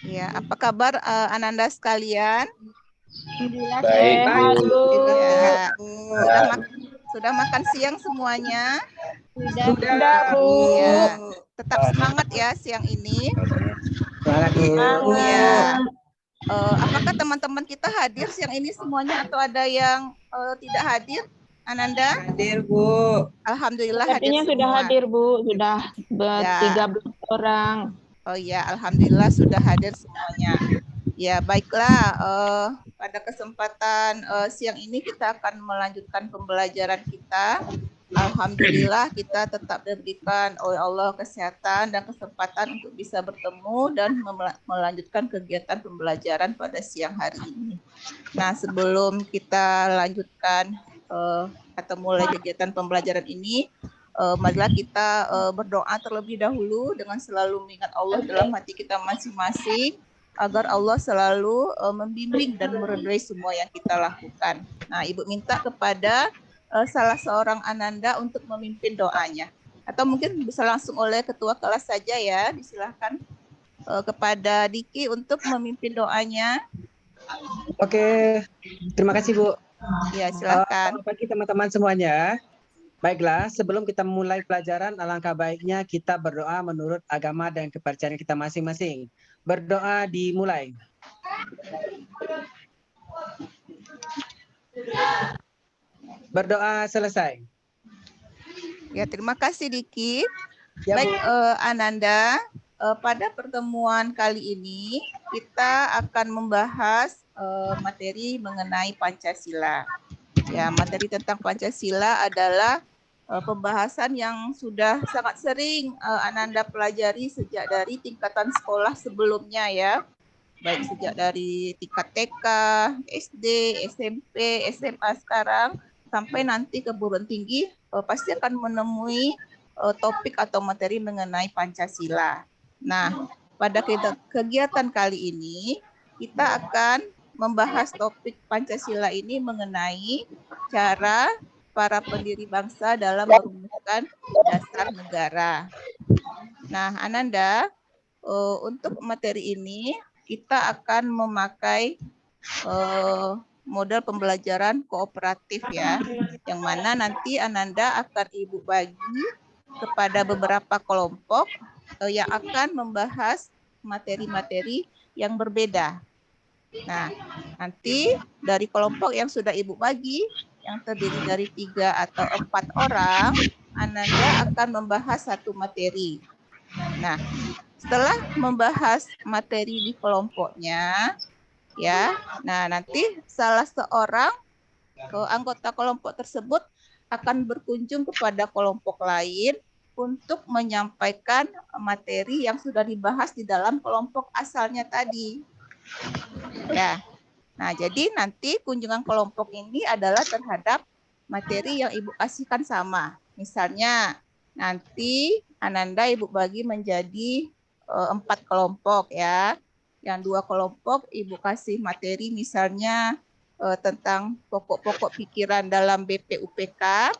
Ya, apa kabar Ananda sekalian? Baik, Bu. Ya, sudah makan siang semuanya? Sudah, Bu. Ya, tetap semangat ya siang ini. Semangat, Bu. Ya. Apakah teman-teman kita hadir siang ini semuanya atau ada yang tidak hadir? Ananda? Hadir, Bu. Alhamdulillah Artinya hadir sudah semua. hadir, Bu. Sudah Ya. 13 orang. Oh ya, alhamdulillah sudah hadir semuanya. Ya, baiklah. Pada kesempatan siang ini kita akan melanjutkan pembelajaran kita. Alhamdulillah kita tetap diberikan oleh Allah kesehatan dan kesempatan untuk bisa bertemu dan melanjutkan kegiatan pembelajaran pada siang hari ini. Nah, sebelum kita lanjutkan atau mulai kegiatan pembelajaran ini, marilah kita berdoa terlebih dahulu dengan selalu mengingat Allah dalam hati kita masing-masing, agar Allah selalu membimbing dan meredai semua yang kita lakukan. Nah, Ibu minta kepada salah seorang Ananda untuk memimpin doanya. Atau mungkin bisa langsung oleh ketua kelas saja ya, disilahkan kepada Diki untuk memimpin doanya. Oke, terima kasih, Bu. Ya, silakan. Selamat pagi teman-teman semuanya. Baiklah, sebelum kita mulai pelajaran, alangkah baiknya kita berdoa menurut agama dan kepercayaan kita masing-masing. Berdoa dimulai. Berdoa selesai. Ya, terima kasih Diki. Ya, Baik, Bu. Ananda, pada pertemuan kali ini kita akan membahas materi mengenai Pancasila. Ya, materi tentang Pancasila adalah pembahasan yang sudah sangat sering Ananda pelajari sejak dari tingkatan sekolah sebelumnya ya. Baik sejak dari tingkat TK, SD, SMP, SMA sekarang, sampai nanti ke perguruan tinggi pasti akan menemui topik atau materi mengenai Pancasila. Nah, pada kegiatan kali ini kita akan membahas topik Pancasila ini mengenai cara para pendiri bangsa dalam merumuskan dasar negara. Nah, Ananda, untuk materi ini kita akan memakai model pembelajaran kooperatif ya, yang mana nanti Ananda akan Ibu bagi kepada beberapa kelompok yang akan membahas materi-materi yang berbeda. Nah, nanti dari kelompok yang sudah Ibu bagi, yang terdiri dari 3 atau 4 orang, Ananda akan membahas satu materi. Nah, setelah membahas materi di kelompoknya, ya, nah nanti salah seorang anggota kelompok tersebut akan berkunjung kepada kelompok lain untuk menyampaikan materi yang sudah dibahas di dalam kelompok asalnya tadi. Ya, nah jadi nanti kunjungan kelompok ini adalah terhadap materi yang Ibu kasihkan sama. Misalnya nanti Ananda Ibu bagi menjadi 4 kelompok ya. Yang 2 kelompok Ibu kasih materi misalnya tentang pokok-pokok pikiran dalam BPUPK.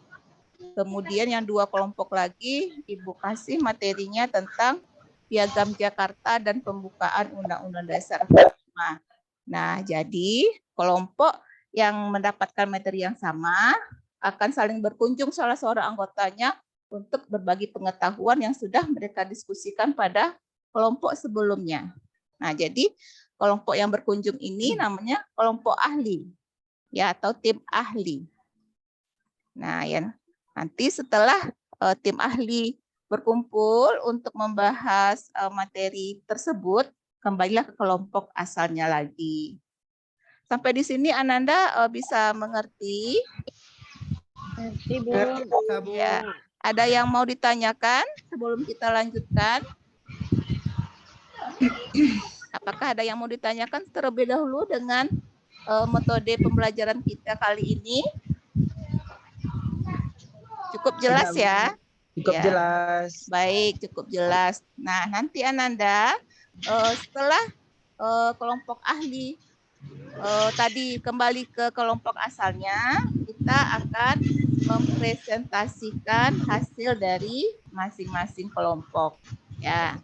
Kemudian yang 2 kelompok lagi Ibu kasih materinya tentang Piagam Jakarta dan pembukaan Undang-Undang Dasar 45. Nah, jadi kelompok yang mendapatkan materi yang sama akan saling berkunjung salah seorang anggotanya untuk berbagi pengetahuan yang sudah mereka diskusikan pada kelompok sebelumnya. Nah, jadi kelompok yang berkunjung ini namanya kelompok ahli, ya, atau tim ahli. Nah, ya, nanti setelah tim ahli berkumpul untuk membahas materi tersebut, kembalilah ke kelompok asalnya lagi. Sampai di sini Ananda bisa mengerti? Mengerti, Bu. Ya. Ada yang mau ditanyakan sebelum kita lanjutkan? Apakah ada yang mau ditanyakan terlebih dahulu dengan metode pembelajaran kita kali ini? Cukup jelas ya? Cukup jelas. Baik, cukup jelas. Nah, nanti Ananda setelah kelompok ahli tadi kembali ke kelompok asalnya, kita akan mempresentasikan hasil dari masing-masing kelompok. Ya.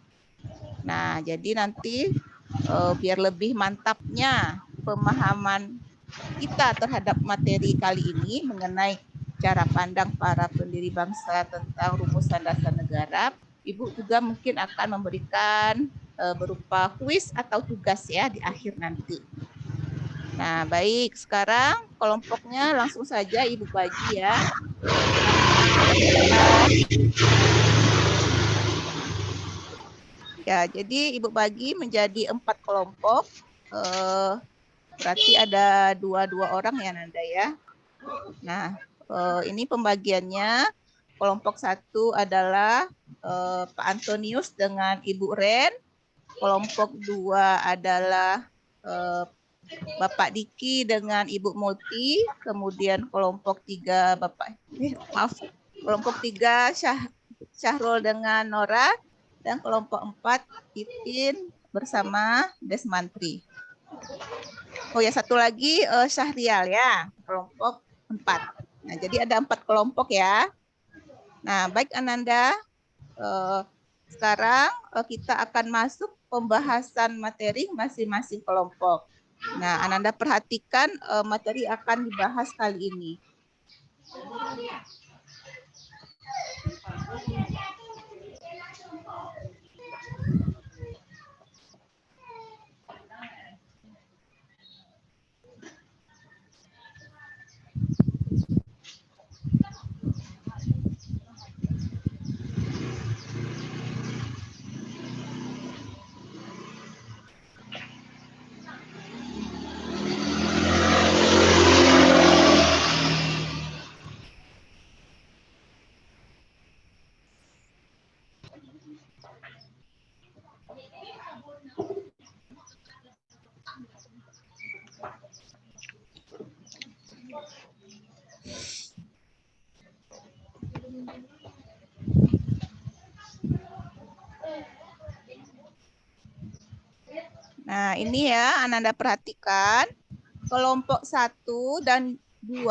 Nah, jadi nanti biar lebih mantapnya pemahaman kita terhadap materi kali ini mengenai cara pandang para pendiri bangsa tentang rumusan dasar negara, Ibu juga mungkin akan memberikan berupa kuis atau tugas ya di akhir nanti. Nah, baik. Sekarang kelompoknya langsung saja Ibu bagi ya. Ya, jadi Ibu bagi menjadi 4 kelompok. Berarti ada 2 orang ya Nanda ya. Nah, ini pembagiannya. Kelompok 1 adalah Pak Antonius dengan Ibu Ren. Kelompok 2 adalah Bapak Diki dengan Ibu Multi. Kemudian kelompok 3 kelompok 3 Syahrul dengan Nora. Dan kelompok 4 Titin bersama Desmantri. Oh ya, satu lagi Syahrial ya, kelompok 4. Nah, jadi ada 4 kelompok ya. Nah, baik Ananda, sekarang kita akan masuk pembahasan materi masing-masing kelompok. Nah, Ananda perhatikan materi akan dibahas kali ini. Nah, ini ya Ananda perhatikan. Kelompok 1 dan 2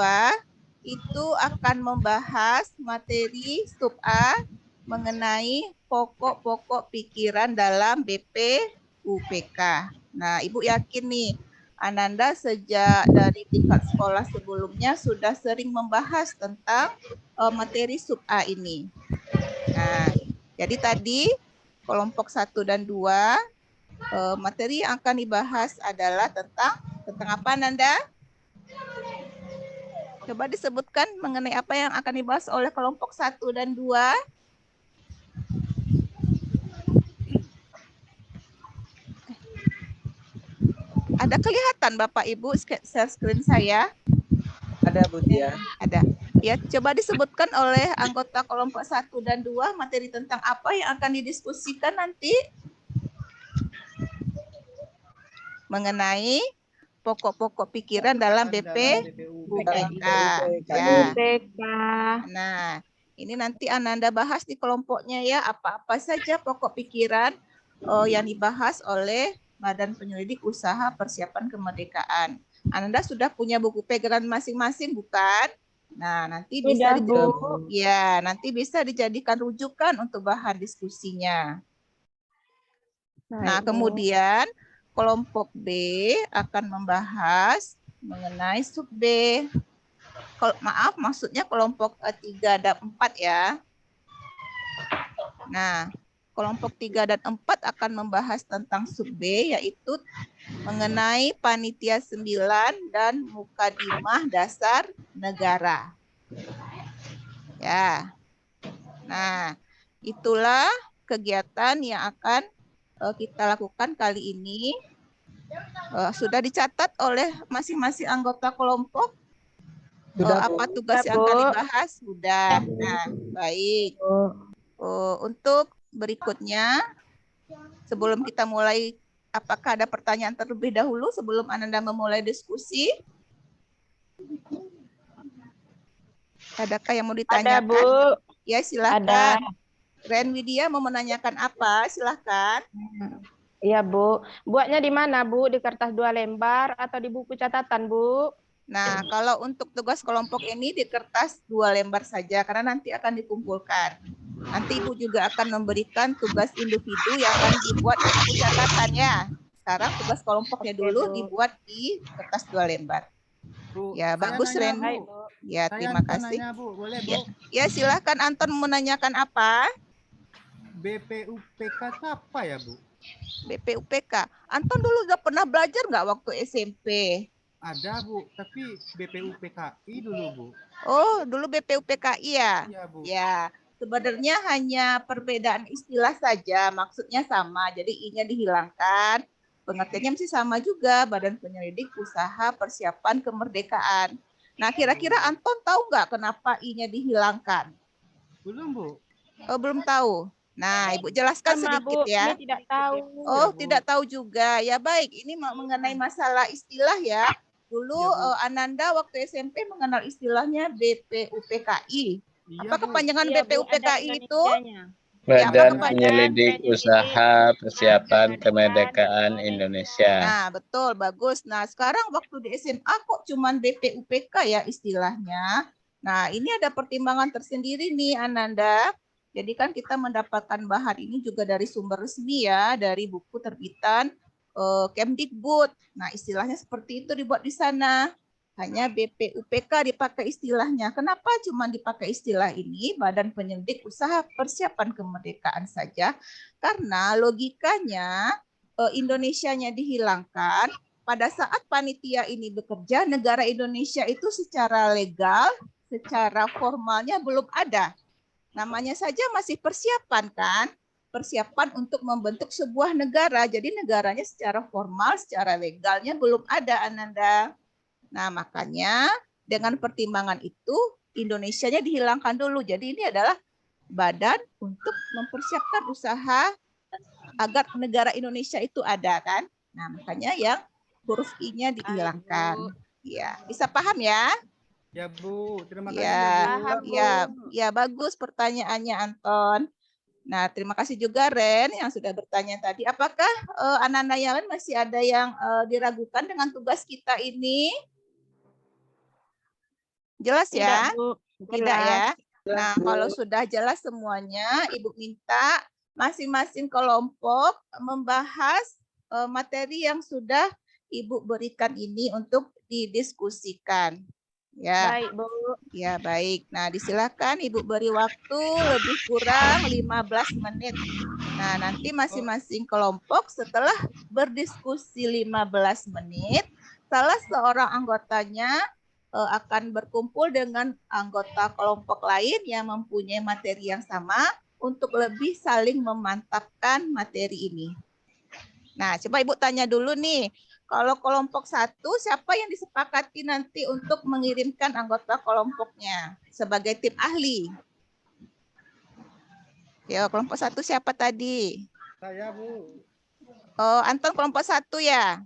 itu akan membahas materi sub A mengenai pokok-pokok pikiran dalam BPUPK. Nah, Ibu yakin nih, Ananda sejak dari tingkat sekolah sebelumnya sudah sering membahas tentang materi sub A ini. Nah, jadi tadi kelompok 1 dan 2 materi yang akan dibahas adalah tentang apa Nanda? Coba disebutkan mengenai apa yang akan dibahas oleh kelompok 1 dan 2. Ada kelihatan Bapak Ibu share screen saya? Ada Bu Tia. Ada. Ya, coba disebutkan oleh anggota kelompok 1 dan 2 materi tentang apa yang akan didiskusikan nanti? Mengenai pokok-pokok pikiran dalam BPUPK. Ya. Nah, ini nanti Ananda bahas di kelompoknya ya, apa-apa saja pokok pikiran yang dibahas oleh Badan Penyelidik Usaha Persiapan Kemerdekaan. Ananda sudah punya buku pegangan masing-masing bukan? Nah, nanti bisa nanti bisa dijadikan rujukan untuk bahan diskusinya. Nah, kemudian kelompok B akan membahas mengenai sub B. Maksudnya kelompok 3 dan 4 ya. Nah, kelompok 3 dan 4 akan membahas tentang sub B, yaitu mengenai Panitia 9 dan Mukadimah Dasar Negara. Ya. Nah, itulah kegiatan yang akan kita lakukan kali ini. Sudah dicatat oleh masing-masing anggota kelompok? Apa tugas yang akan dibahas? Sudah. Nah, baik. Untuk berikutnya, sebelum kita mulai, apakah ada pertanyaan terlebih dahulu sebelum Ananda memulai diskusi? Adakah yang mau ditanyakan? Ada, Bu. Ya, silakan. Ren Widya mau menanyakan apa? Silakan. Iya, Bu. Buatnya di mana, Bu? Di kertas 2 lembar atau di buku catatan, Bu? Nah, kalau untuk tugas kelompok ini di kertas 2 lembar saja, karena nanti akan dikumpulkan. Nanti Ibu juga akan memberikan tugas individu yang akan dibuat di buku catatan ya. Sekarang tugas kelompoknya dulu Bu. dibuat di kertas 2 lembar. Bu, Ya, saya bagus, nanya, Ren. Bu. Baik, Bu. Ya, Saya terima mau kasih. nanya, Bu. Boleh, Bu? Ya, ya silahkan Anton menanyakan apa? BPUPK itu apa ya, Bu? BPUPK. Anton dulu udah pernah belajar nggak waktu SMP? Ada, Bu. Tapi BPUPKI dulu, Bu. Oh, dulu BPUPKI ya? Iya, Bu. Ya, sebenarnya hanya perbedaan istilah saja, maksudnya sama. Jadi I-nya dihilangkan, pengertiannya masih sama juga, Badan Penyelidik Usaha Persiapan Kemerdekaan. Nah, kira-kira Anton tahu nggak kenapa I-nya dihilangkan? Belum, Bu. Oh, belum tahu. Nah, Ibu jelaskan Sama, sedikit Bu. ya. Ini tidak tahu. Oh, Bu. tidak tahu juga. Ya baik, ini mengenai masalah istilah ya. Dulu Iya, Bu. Ananda waktu SMP mengenal istilahnya BPUPKI. Iya, Apa Bu. kepanjangan Iya, Bu, ada BPUPKI itu? Indonesianya. Ya, apa Badan kepanjangan? Penyelidik Usaha Persiapan Kemerdekaan Indonesia. Nah, betul, bagus. Nah, sekarang waktu di SMA kok cuman BPUPK ya istilahnya. Nah, ini ada pertimbangan tersendiri nih, Ananda. Jadi kan kita mendapatkan bahan ini juga dari sumber resmi ya, dari buku terbitan Kemdikbud. Nah, istilahnya seperti itu dibuat di sana. Hanya BPUPK dipakai istilahnya. Kenapa cuma dipakai istilah ini, Badan Penyelidik Usaha Persiapan Kemerdekaan saja? Karena logikanya Indonesianya dihilangkan, pada saat panitia ini bekerja, negara Indonesia itu secara legal, secara formalnya belum ada. Namanya saja masih persiapan kan? Persiapan untuk membentuk sebuah negara. Jadi negaranya secara formal, secara legalnya belum ada, Ananda. Nah, makanya dengan pertimbangan itu Indonesianya dihilangkan dulu. Jadi ini adalah badan untuk mempersiapkan usaha agar negara Indonesia itu ada kan. Nah, makanya yang huruf I-nya dihilangkan. Ya, bisa paham ya? Ya, Bu. Terima kasih, Ya, Bu. Paham, Bu. ya bagus pertanyaannya Anton. Nah, terima kasih juga Ren yang sudah bertanya tadi. Apakah anak-anak yang lain masih ada yang diragukan dengan tugas kita ini? Jelas ya? Tidak, Bu. Tidak ya? Jelas, Nah, Bu. kalau sudah jelas semuanya, Ibu minta masing-masing kelompok membahas materi yang sudah Ibu berikan ini untuk didiskusikan. Ya. Baik, Bu. Ya, baik. Nah, disilakan Ibu beri waktu lebih kurang 15 menit. Nah, nanti masing-masing kelompok setelah berdiskusi 15 menit, salah seorang anggotanya akan berkumpul dengan anggota kelompok lain yang mempunyai materi yang sama untuk lebih saling memantapkan materi ini. Nah, coba Ibu tanya dulu nih, kalau kelompok 1, siapa yang disepakati nanti untuk mengirimkan anggota kelompoknya sebagai tim ahli? Ya, kelompok 1 siapa tadi? Saya, Bu. Oh, Anton kelompok 1 ya?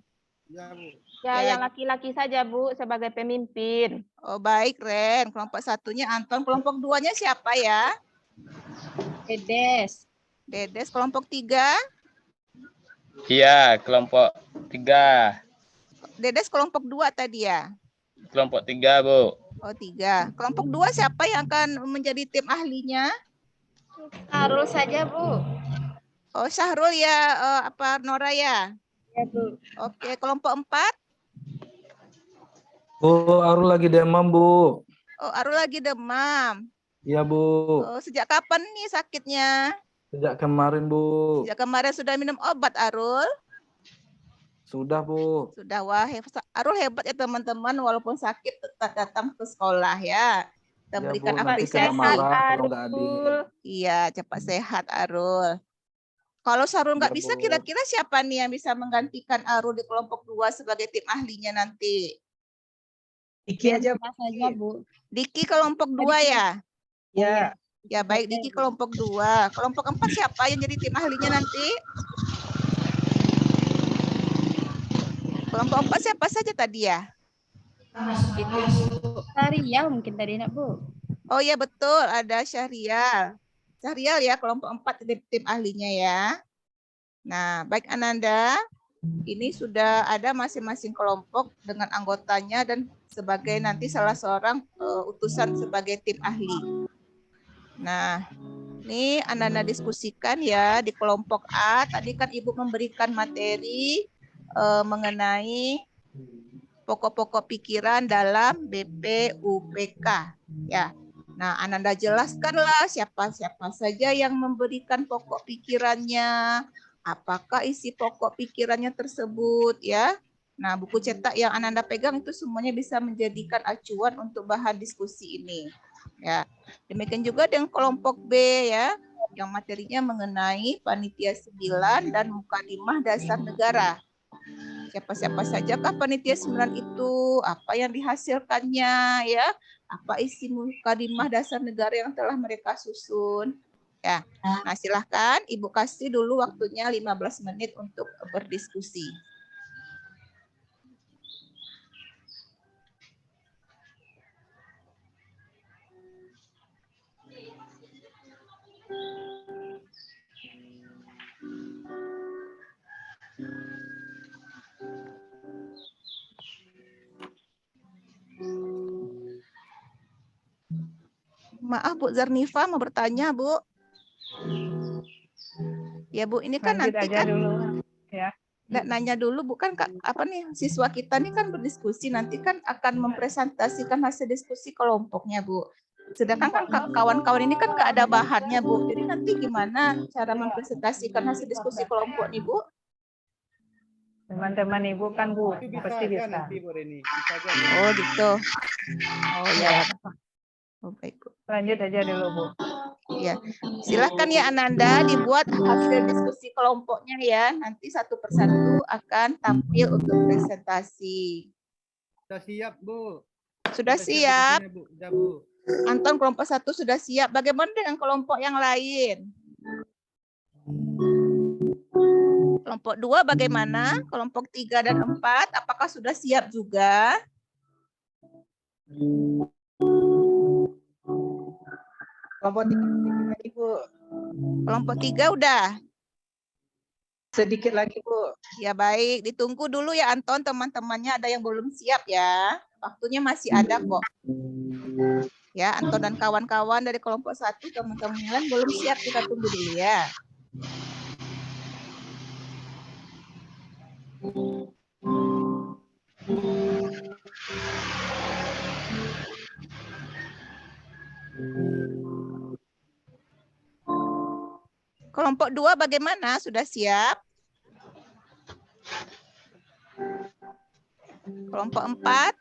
Ya, Bu. Ya, Ya. yang laki-laki saja, Bu, sebagai pemimpin. Oh, baik, Ren. Kelompok 1-nya Anton. Kelompok 2-nya siapa ya? Dedes. Dedes. Kelompok 3? Iya, kelompok 3. Dedes kelompok 2 tadi ya? Kelompok 3, Bu. Oh, 3. Kelompok 2 siapa yang akan menjadi tim ahlinya? Harus saja, Bu. Oh, Syahrul ya, apa Nora ya? Ya, Bu. Oke, kelompok 4? Bu, Arul lagi demam, Bu. Oh, Arul lagi demam. Iya, Bu. Oh, sejak kapan nih sakitnya? Sejak kemarin, Bu. Sejak kemarin sudah minum obat, Arul? Sudah, Bu. Sudah, wah. Arul hebat ya teman-teman, walaupun sakit tetap datang ke sekolah ya. Kita Ya, berikan Bu, nanti kena apresiasi. marah kalau nggak hadir. Iya, cepat sehat, Arul. Kalau Sarul nggak Ya, bisa, Bu. kira-kira siapa nih yang bisa menggantikan Arul di kelompok 2 sebagai tim ahlinya nanti? Diki aja, Bu. saja, Bu. Diki kelompok 2 ya? Ya. Ya baik, Diki kelompok 2. Kelompok 4 siapa yang jadi tim ahlinya nanti? Kelompok 4 siapa saja tadi ya? Syariah mungkin tadi, nak, Bu. Oh ya betul, ada Syahrial. Syahrial ya, kelompok 4 tim ahlinya ya. Nah, baik Ananda, ini sudah ada masing-masing kelompok dengan anggotanya dan sebagai nanti salah seorang utusan sebagai tim ahli. Nah, Ini Anda diskusikan ya di kelompok A. Tadi kan Ibu memberikan materi mengenai pokok-pokok pikiran dalam BPUPK. Ya. Nah, Ananda jelaskanlah siapa saja yang memberikan pokok pikirannya, apakah isi pokok pikirannya tersebut ya. Nah, buku cetak yang Ananda pegang itu semuanya bisa menjadikan acuan untuk bahan diskusi ini. Ya. Demikian juga dengan kelompok B ya, yang materinya mengenai panitia 9 dan mukadimah dasar negara. Siapa-siapa sajakah panitia 9 itu, apa yang dihasilkannya ya, apa isi mukadimah dasar negara yang telah mereka susun. Ya. Nah, silahkan Ibu kasih dulu waktunya 15 menit untuk berdiskusi. Maaf Bu Zarnifa mau bertanya Bu. Ya Bu, ini kan Lanjut nanti aja kan dulu ya. nggak nanya dulu bukan Kak, apa nih siswa kita nih kan berdiskusi nanti kan akan mempresentasikan hasil diskusi kelompoknya Bu. Sedangkan kan kawan-kawan ini kan nggak ada bahannya Bu. Jadi nanti gimana cara mempresentasikan hasil diskusi kelompok nih Bu? Teman-teman Ibu kan Bu, Itu bisa pasti aja bisa. nanti Bu Reni. Bisa aja. Oh gitu. Oh ya. Oh, baik Bu. Lanjut aja dulu Bu. Ya, silahkan ya Ananda dibuat hasil diskusi kelompoknya ya. Nanti satu persatu akan tampil untuk presentasi. Sudah siap Bu. Sudah siap. Bu. Sudah Bu. Anton kelompok 1 sudah siap. Bagaimana dengan kelompok yang lain? Kelompok 2 bagaimana? Kelompok 3 dan 4 apakah sudah siap juga? Kelompok 3 lagi Bu. Kelompok 3 udah. Sedikit lagi Bu. Ya baik, ditunggu dulu ya Anton, teman-temannya ada yang belum siap ya. Waktunya masih ada kok. Ya, Anton dan kawan-kawan dari kelompok 1, teman-teman yang lain belum siap, kita tunggu dulu ya. Kelompok 2 bagaimana? Sudah siap? Kelompok 4?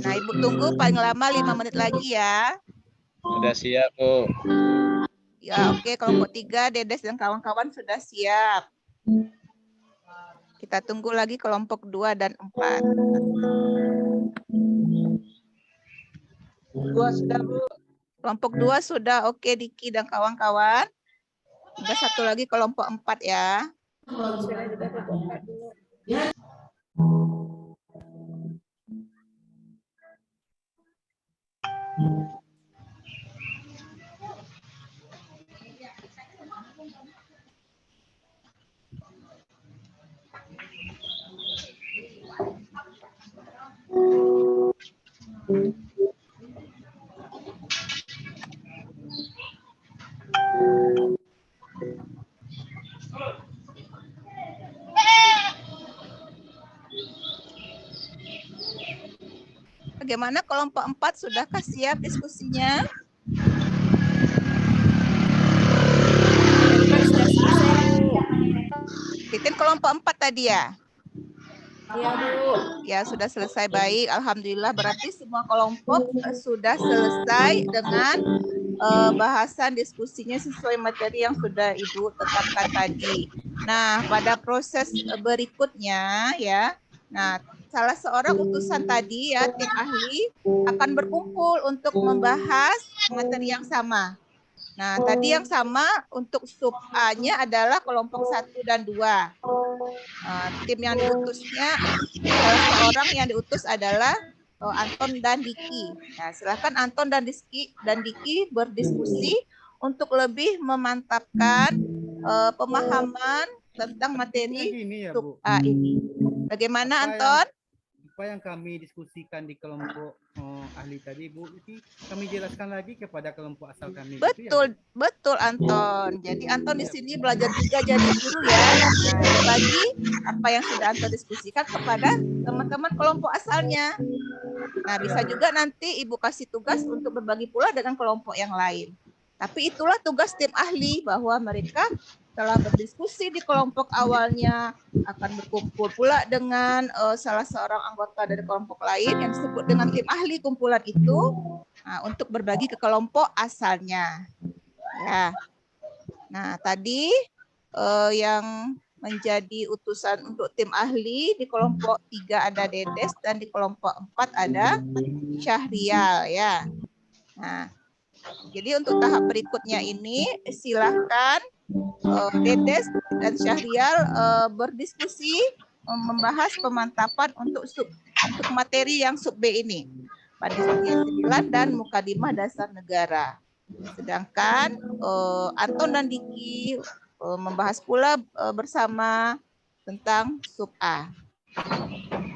Nah, Ibu tunggu paling lama 5 menit lagi ya. Sudah siap, Bu. Ya, oke. Kelompok 3, Dedes dan kawan-kawan sudah siap. Kita tunggu lagi kelompok 2 dan 4. 2 sudah Bu. Kelompok 2 sudah oke, Diki dan kawan-kawan. Tinggal satu lagi kelompok 4 ya. Bagaimana kelompok 4 sudahkah siap diskusinya? Titin kelompok 4 tadi ya? Iya, Bu. Ya, sudah selesai baik. Alhamdulillah berarti semua kelompok sudah selesai dengan bahasan diskusinya sesuai materi yang sudah Ibu tetapkan tadi. Nah, pada proses berikutnya ya. Nah, salah seorang utusan tadi ya, tim ahli akan berkumpul untuk membahas materi yang sama. Nah, tadi yang sama untuk sub A-nya adalah kelompok 1 dan 2. Tim yang diutusnya, salah seorang yang diutus adalah Anton dan Diki. Nah, silakan Anton dan Diki berdiskusi untuk lebih memantapkan pemahaman tentang materi Gini ya, sub Bu. A ini. Bagaimana, Apa Anton? Apa yang kami diskusikan di kelompok ahli tadi, Bu, itu kami jelaskan lagi kepada kelompok asal kami. Betul, gitu ya, Bu? betul Anton. Jadi Anton di sini belajar juga jadi guru ya. Nah, berbagi apa yang sudah Anton diskusikan kepada teman-teman kelompok asalnya. Nah, bisa juga nanti Ibu kasih tugas untuk berbagi pula dengan kelompok yang lain. Tapi itulah tugas tim ahli, bahwa mereka telah berdiskusi di kelompok awalnya, akan berkumpul pula dengan salah seorang anggota dari kelompok lain yang disebut dengan tim ahli kumpulan itu, untuk berbagi ke kelompok asalnya. Ya. Nah, tadi yang menjadi utusan untuk tim ahli di kelompok 3 ada Dedes dan di kelompok 4 ada Syahrial ya. Nah, jadi untuk tahap berikutnya ini silahkan Dedes dan Syahrial berdiskusi membahas pemantapan untuk materi yang sub B ini. Panitia 9 dan Mukadimah Dasar Negara. Sedangkan Anton dan Diki membahas pula bersama tentang sub A.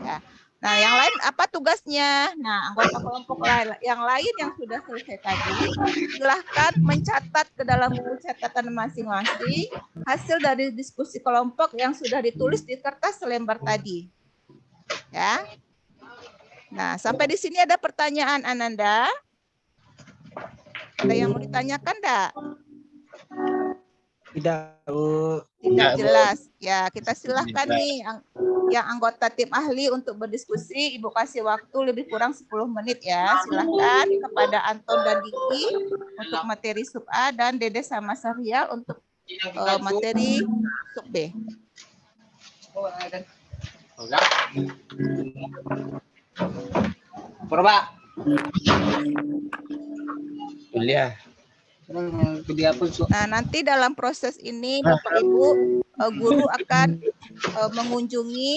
Ya. Nah, yang lain apa tugasnya? Nah, anggota kelompok yang lain yang sudah selesai tadi, silahkan mencatat ke dalam buku catatan masing-masing hasil dari diskusi kelompok yang sudah ditulis di kertas selembar tadi. Ya. Nah, sampai di sini ada pertanyaan, Ananda? Ada yang mau ditanyakan enggak? Tidak, Bu. Tidak jelas. Ya, kita silahkan nih yang anggota tim ahli untuk berdiskusi. Ibu kasih waktu lebih kurang 10 menit ya. Silahkan kepada Anton dan Diki untuk materi sub A dan Dede sama Syahrial untuk materi sub B. Purba. Kuliah. Nah, nanti dalam proses ini Bapak Ibu guru akan mengunjungi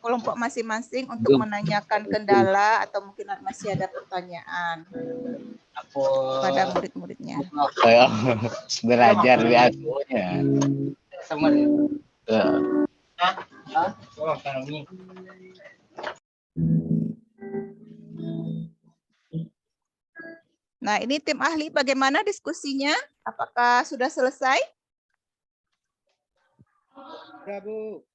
kelompok masing-masing untuk menanyakan kendala atau mungkin masih ada pertanyaan pada murid-muridnya. Belajar di akunya. Sama Nah, ini tim ahli bagaimana diskusinya? Apakah sudah selesai? Ya, Bu.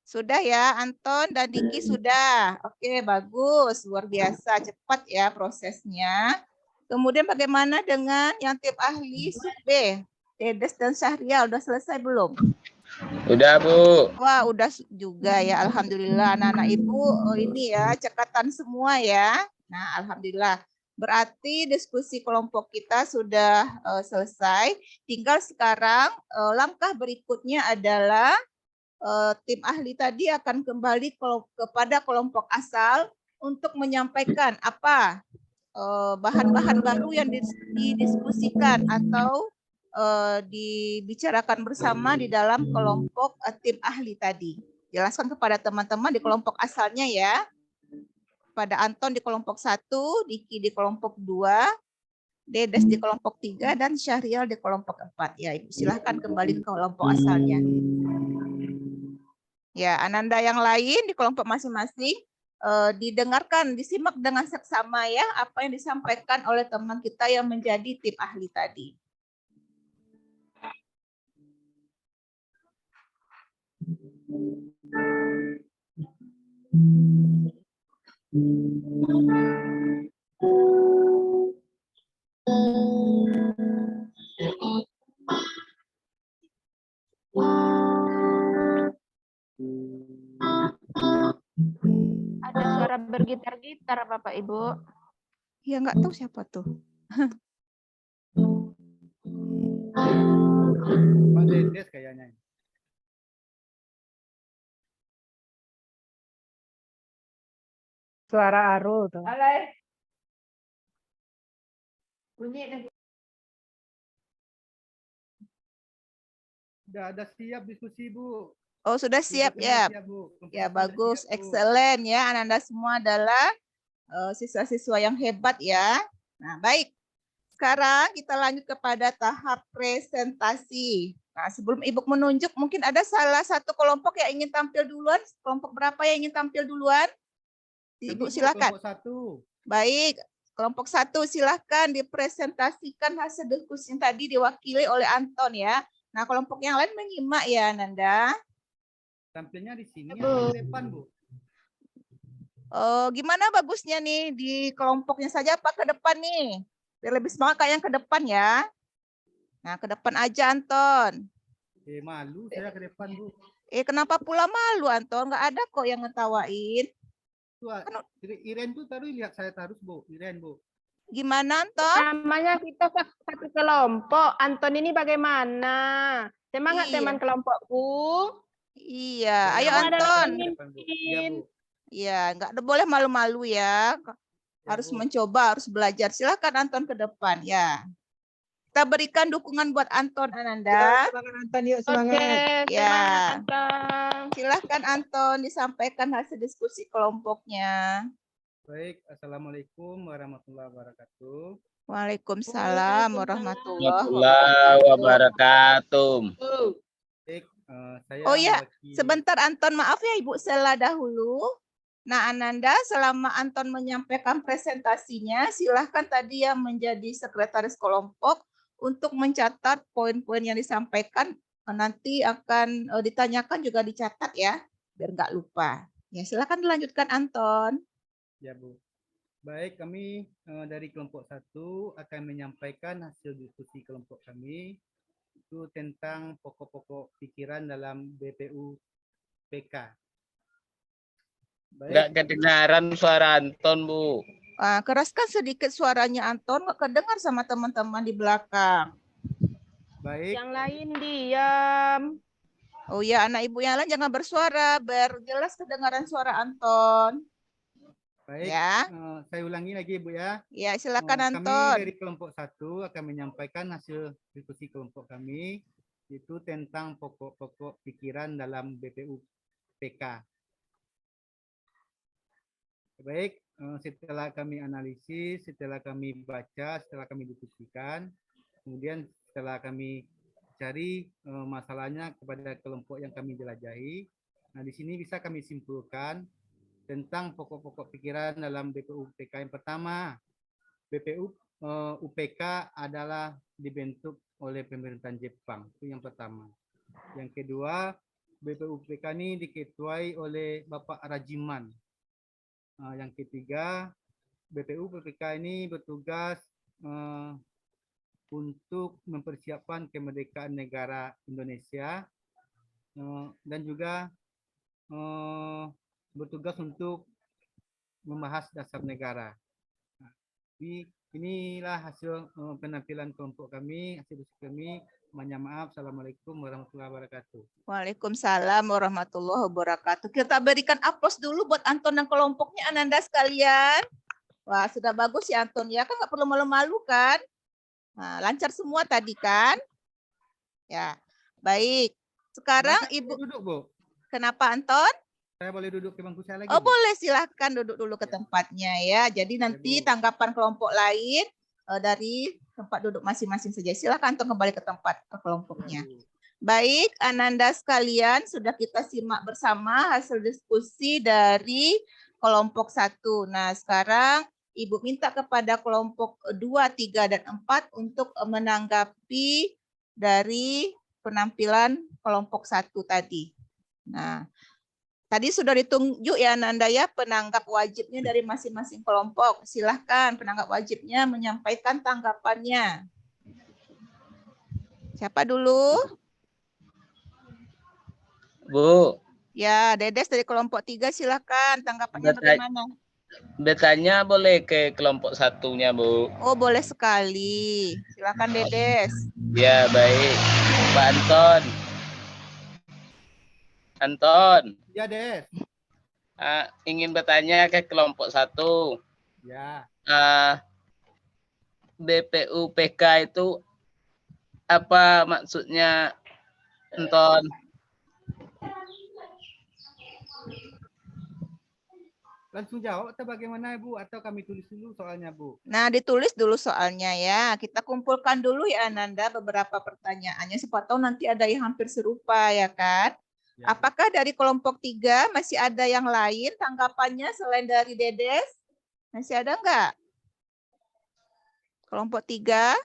Sudah ya, Anton dan Diki sudah. Oke, bagus. Luar biasa, cepat ya prosesnya. Kemudian bagaimana dengan yang tim ahli sub B? Dedes dan Syahrial, udah selesai belum? Udah, Bu. Wah, udah juga ya. Alhamdulillah, anak-anak Ibu ini ya, cekatan semua ya. Nah, Alhamdulillah. Berarti diskusi kelompok kita sudah selesai. Tinggal sekarang langkah berikutnya adalah tim ahli tadi akan kembali kepada kelompok asal untuk menyampaikan apa bahan-bahan baru yang didiskusikan atau dibicarakan bersama di dalam kelompok tim ahli tadi. Jelaskan kepada teman-teman di kelompok asalnya ya. Pada Anton di kelompok 1, Diki di kelompok 2, Dedes di kelompok 3, dan Syahrial di kelompok 4. Ya, Ibu silahkan kembali ke kelompok asalnya. Ya, Ananda yang lain di kelompok masing-masing didengarkan, disimak dengan seksama ya apa yang disampaikan oleh teman kita yang menjadi tim ahli tadi. Ada suara bergitar-gitar Bapak Ibu. Ya nggak tahu siapa tuh. Pak Dedes kayaknya. Suara Arul tuh. Bunyi. Sudah ada siap diskusi, Bu. Oh, sudah siap ya. Siap, Bu. Ya, bagus, excellent ya. Ananda semua adalah siswa-siswa yang hebat ya. Nah, baik. Sekarang kita lanjut kepada tahap presentasi. Nah, sebelum Ibu menunjuk, mungkin ada salah satu kelompok yang ingin tampil duluan. Kelompok berapa yang ingin tampil duluan? Ibu Kami, Bu, silakan. kelompok 1. Baik, kelompok 1 silahkan dipresentasikan hasil diskusi yang tadi diwakili oleh Anton ya. Nah, kelompok yang lain menyimak ya, Nanda. Tampilnya di sini Bu. atau di depan, Bu? Gimana bagusnya nih di kelompoknya saja apa ke depan nih? Biar lebih semangat kayak yang ke depan ya. Nah, ke depan aja Anton. Malu saya ke depan, Bu. Kenapa pula malu Anton? Nggak ada kok yang ngetawain. Iren tuh tadi lihat saya terus, Bu. Iren, Bu. Gimana Anton? Namanya kita satu kelompok. Anton ini bagaimana? Semangat Iya. teman kelompokku. Iya, ayo Kamu ada Anton. yang Iya, mimpin. Bu. Iya, nggak boleh malu-malu ya. Harus Bu. mencoba, harus belajar. Silakan Anton ke depan ya. Kita berikan dukungan buat Anton Ananda. Semangat Anton, yuk Oke, semangat. Ya. semangat Anton. Silakan Anton disampaikan hasil diskusi kelompoknya. Baik, Assalamualaikum warahmatullahi wabarakatuh. Waalaikumsalam warahmatullahi Warahmatullahi wabarakatuh. Baik, saya Oh ya, mewakili- sebentar Anton, maaf ya Ibu Sela dahulu. Nah, Ananda, selama Anton menyampaikan presentasinya, silahkan tadi yang menjadi sekretaris kelompok untuk mencatat poin-poin yang disampaikan. Nanti akan ditanyakan juga dicatat ya, biar nggak lupa. Ya, silahkan dilanjutkan Anton. Ya, Bu. Baik, kami dari kelompok 1 akan menyampaikan hasil diskusi kelompok kami itu tentang pokok-pokok pikiran dalam BPU PK. Nggak Baik, kedengaran suara Anton, Bu. Keraskan sedikit suaranya Anton, nggak kedengar sama teman-teman di belakang. baik, Yang lain diam. Oh ya, anak ibu yang lain jangan bersuara, biar jelas kedengaran suara Anton. baik. Ya. Saya ulangi lagi, Bu ya. Ya, silakan Kami Anton. dari kelompok 1 akan menyampaikan hasil diskusi kelompok kami itu tentang pokok-pokok pikiran dalam BPU PK. Baik, setelah kami analisis, setelah kami baca, setelah kami diskusikan, kemudian setelah kami cari masalahnya kepada kelompok yang kami jelajahi, nah di sini bisa kami simpulkan tentang pokok-pokok pikiran dalam BPU PK. Yang pertama, BPU UPK adalah dibentuk oleh pemerintahan Jepang. Itu yang pertama. Yang kedua, BPU UPK ini diketuai oleh Bapak Rajiman. Yang ketiga, BPU PPK ini bertugas untuk mempersiapkan kemerdekaan negara Indonesia dan juga bertugas untuk membahas dasar negara. Inilah hasil penampilan kelompok kami, hasil diskusi kami. Mohon maaf. Assalamualaikum warahmatullahi wabarakatuh. Waalaikumsalam warahmatullahi wabarakatuh. Kita berikan aplaus dulu buat Anton dan kelompoknya, Ananda sekalian. Wah, sudah bagus ya Anton ya, kan nggak perlu malu-malu kan? Nah, lancar semua tadi kan? Ya, baik. Sekarang Saya Ibu, boleh duduk, Bu. kenapa Anton? Saya boleh duduk ke bangku saya lagi, Oh Bu? boleh, silahkan duduk dulu ke tempatnya ya. Jadi nanti Bu. tanggapan kelompok lain dari tempat duduk masing-masing saja. Silahkan Anton kembali ke tempat ke kelompoknya. Bu. Baik, Ananda sekalian, sudah kita simak bersama hasil diskusi dari kelompok 1. Nah, sekarang Ibu minta kepada kelompok 2, 3, dan 4 untuk menanggapi dari penampilan kelompok 1 tadi. Nah, tadi sudah ditunjuk ya Ananda ya penanggap wajibnya dari masing-masing kelompok. Silahkan penanggap wajibnya menyampaikan tanggapannya. Siapa dulu? Bu, Ya, Dedes dari kelompok 3 silakan. Tanggapannya bagaimana? bertanya boleh ke kelompok 1-nya, Bu. Oh, boleh sekali. Silakan Dedes. Ya, baik. Pak Anton. Anton, Ya, Des. ingin bertanya ke kelompok 1. Ya. BPU PK itu apa maksudnya, Anton? langsung jawab atau bagaimana Bu? Atau kami tulis dulu soalnya Bu? Nah, ditulis dulu soalnya ya. Kita kumpulkan dulu ya Ananda beberapa pertanyaannya. Siapa tahu nanti ada yang hampir serupa ya kan? Ya, Bu. Apakah dari kelompok 3 masih ada yang lain tanggapannya selain dari Dedes? Masih ada enggak? Kelompok 3?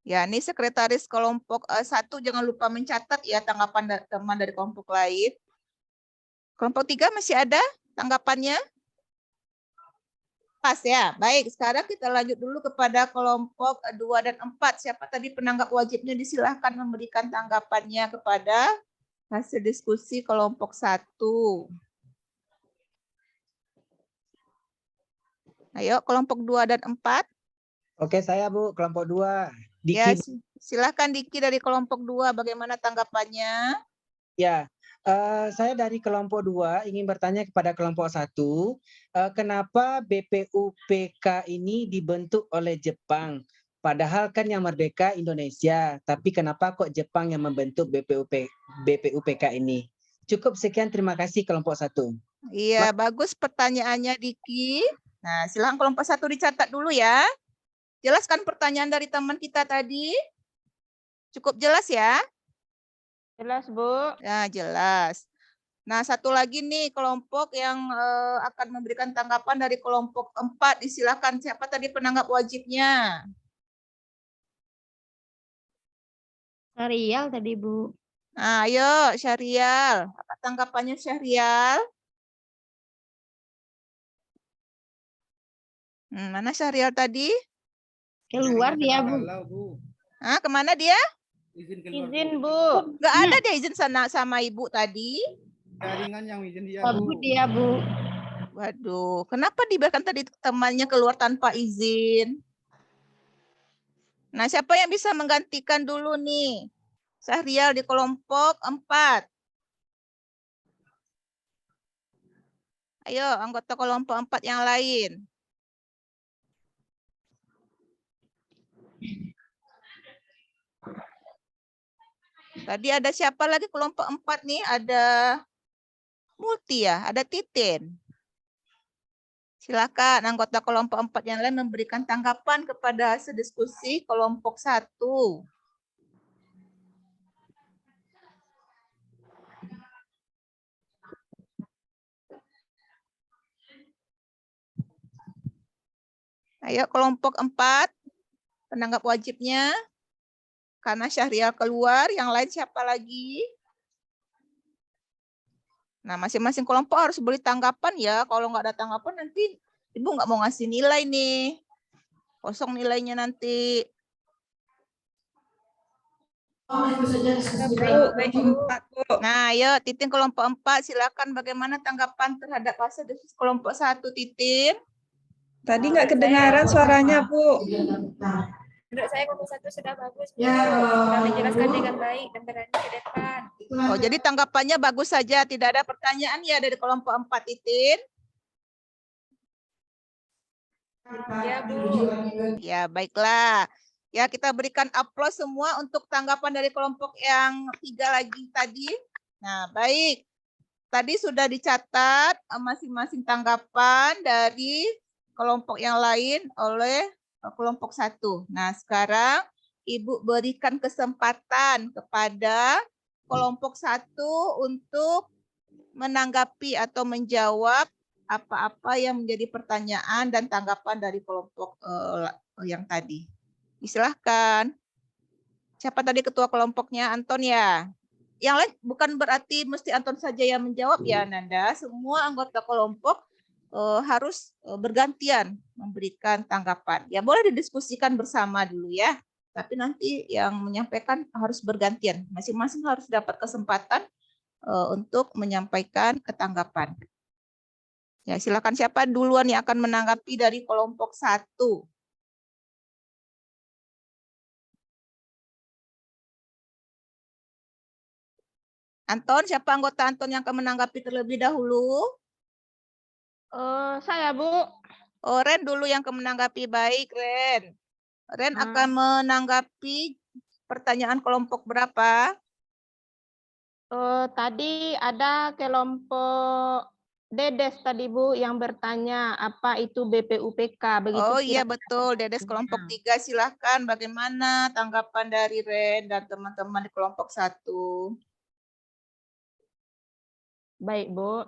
Ya, ini sekretaris kelompok 1 jangan lupa mencatat ya tanggapan teman dari kelompok lain. Kelompok 3 masih ada tanggapannya? Pas ya. Baik, sekarang kita lanjut dulu kepada kelompok 2 dan 4. Siapa tadi penanggap wajibnya disilahkan memberikan tanggapannya kepada hasil diskusi kelompok 1. Ayo, kelompok 2 dan 4. Oke, saya Bu, kelompok 2. Ya, Diki. silahkan Diki dari kelompok 2. Bagaimana tanggapannya? Ya, saya dari kelompok 2 ingin bertanya kepada kelompok 1, kenapa BPUPK ini dibentuk oleh Jepang? Padahal kan yang merdeka Indonesia, tapi kenapa kok Jepang yang membentuk BPUPK ini? Cukup sekian, terima kasih kelompok 1. Iya, bagus pertanyaannya Diki. Nah, silahkan kelompok 1 dicatat dulu ya. Jelaskan pertanyaan dari teman kita tadi. Cukup jelas ya? Jelas, Bu. Ya, jelas. Nah, satu lagi nih kelompok yang akan memberikan tanggapan dari kelompok 4. Disilakan, siapa tadi penanggap wajibnya? Syarial tadi, Bu. Nah, ayo Syahrial. Apa tanggapannya Syahrial? Mana Syahrial tadi? Keluar Jadinya dia, tengah Bu. galau, Bu. Ah, kemana dia? Izin keluar, Izin, Bu. Bu. Nggak ada dia izin sama ibu tadi. Jaringan yang izin dia, Kabut Bu. dia, Bu. Waduh, kenapa dibiarkan tadi temannya keluar tanpa izin? Nah, siapa yang bisa menggantikan dulu nih? Syahrial di kelompok 4. Ayo, anggota kelompok 4 yang lain. Tadi ada siapa lagi kelompok 4 nih? Ada Multi ya, ada Titin. Silakan anggota kelompok 4 yang lain memberikan tanggapan kepada hasil diskusi kelompok 1. Ayo kelompok 4, penanggap wajibnya. Karena Syahrial keluar, yang lain siapa lagi? Nah, masing-masing kelompok harus beri tanggapan ya. Kalau nggak ada tanggapan nanti Ibu nggak mau ngasih nilai nih. Kosong nilainya nanti. Nah, ayo Titin kelompok 4, silakan bagaimana tanggapan terhadap hasil diskusi kelompok 1, Titin? Tadi nggak kedengaran suaranya, Bu. Menurut saya kelompok 1 sudah bagus, Bu. Sudah menjelaskan dengan baik dan berani ke depan. Oh, jadi tanggapannya bagus saja, tidak ada pertanyaan ya dari kelompok 4, Titin? Ya, Bu. Ya, baiklah. Ya, kita berikan aplaus semua untuk tanggapan dari kelompok yang 3 lagi tadi. Nah, baik. Tadi sudah dicatat masing-masing tanggapan dari kelompok yang lain oleh kelompok 1. Nah, sekarang Ibu berikan kesempatan kepada kelompok 1 untuk menanggapi atau menjawab apa-apa yang menjadi pertanyaan dan tanggapan dari kelompok yang tadi. Silahkan. Siapa tadi ketua kelompoknya? Anton ya? Yang lain bukan berarti mesti Anton saja yang menjawab ya, Nanda. Semua anggota kelompok harus bergantian memberikan tanggapan. Ya boleh didiskusikan bersama dulu ya. Tapi nanti yang menyampaikan harus bergantian. Masing-masing harus dapat kesempatan untuk menyampaikan tanggapan. Ya, silakan siapa duluan yang akan menanggapi dari kelompok 1. Anton, siapa anggota Anton yang akan menanggapi terlebih dahulu? Saya, Bu. Oh, Ren dulu yang akan menanggapi. Baik, Ren. Ren akan menanggapi pertanyaan kelompok berapa? Tadi ada kelompok Dedes tadi Bu yang bertanya apa itu BPUPK. Begitu Oh iya kira-kira betul, Dedes kelompok 3 silahkan bagaimana tanggapan dari Ren dan teman-teman di kelompok 1. Baik Bu.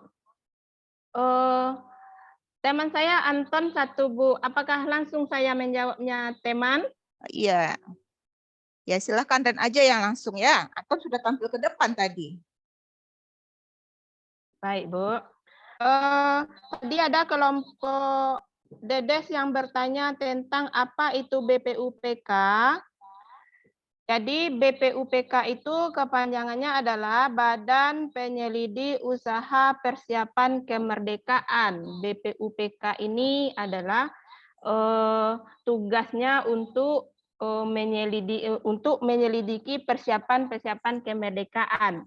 Teman saya Anton satu Bu. Apakah langsung saya menjawabnya teman? Iya. Ya silahkan Ren aja yang langsung ya. Atau sudah tampil ke depan tadi. Baik Bu. Tadi ada kelompok Dedes yang bertanya tentang apa itu BPUPK. Jadi BPUPK itu kepanjangannya adalah Badan Penyelidik Usaha Persiapan Kemerdekaan. BPUPK ini adalah tugasnya untuk menyelidiki persiapan kemerdekaan.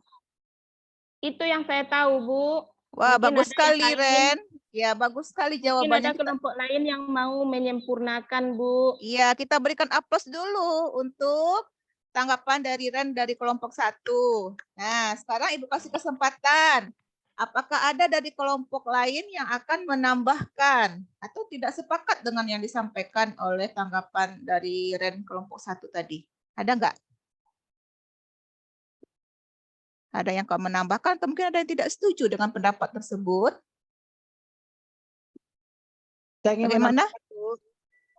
Itu yang saya tahu, Bu. Wah, Mungkin bagus ada yang sekali lain. Ren. Ya, bagus sekali Mungkin jawabannya. ada kelompok lain yang mau menyempurnakan, Bu. Iya, kita berikan aplaus dulu untuk tanggapan dari Ren dari kelompok 1. Nah, sekarang Ibu kasih kesempatan. Apakah ada dari kelompok lain yang akan menambahkan atau tidak sepakat dengan yang disampaikan oleh tanggapan dari Ren kelompok 1 tadi? Ada nggak? Ada yang kau menambahkan atau mungkin ada yang tidak setuju dengan pendapat tersebut? Saya ingin Bagaimana? menambahkan, Bu.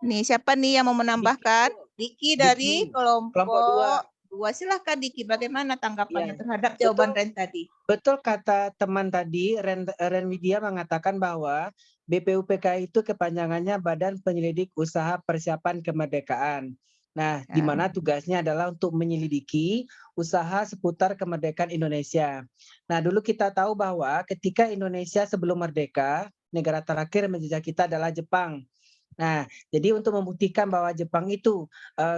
Nih, siapa nih yang mau menambahkan? Diki dari Diki, kelompok kelompok 2. Silahkan Diki, bagaimana tanggapannya Iya. terhadap jawaban Betul. Ren tadi? Betul kata teman tadi, Ren Widya mengatakan bahwa BPUPK itu kepanjangannya Badan Penyelidik Usaha Persiapan Kemerdekaan. Nah, di Ya. mana tugasnya adalah untuk menyelidiki usaha seputar kemerdekaan Indonesia. Nah, dulu kita tahu bahwa ketika Indonesia sebelum merdeka, negara terakhir menjajah kita adalah Jepang. Nah, jadi untuk membuktikan bahwa Jepang itu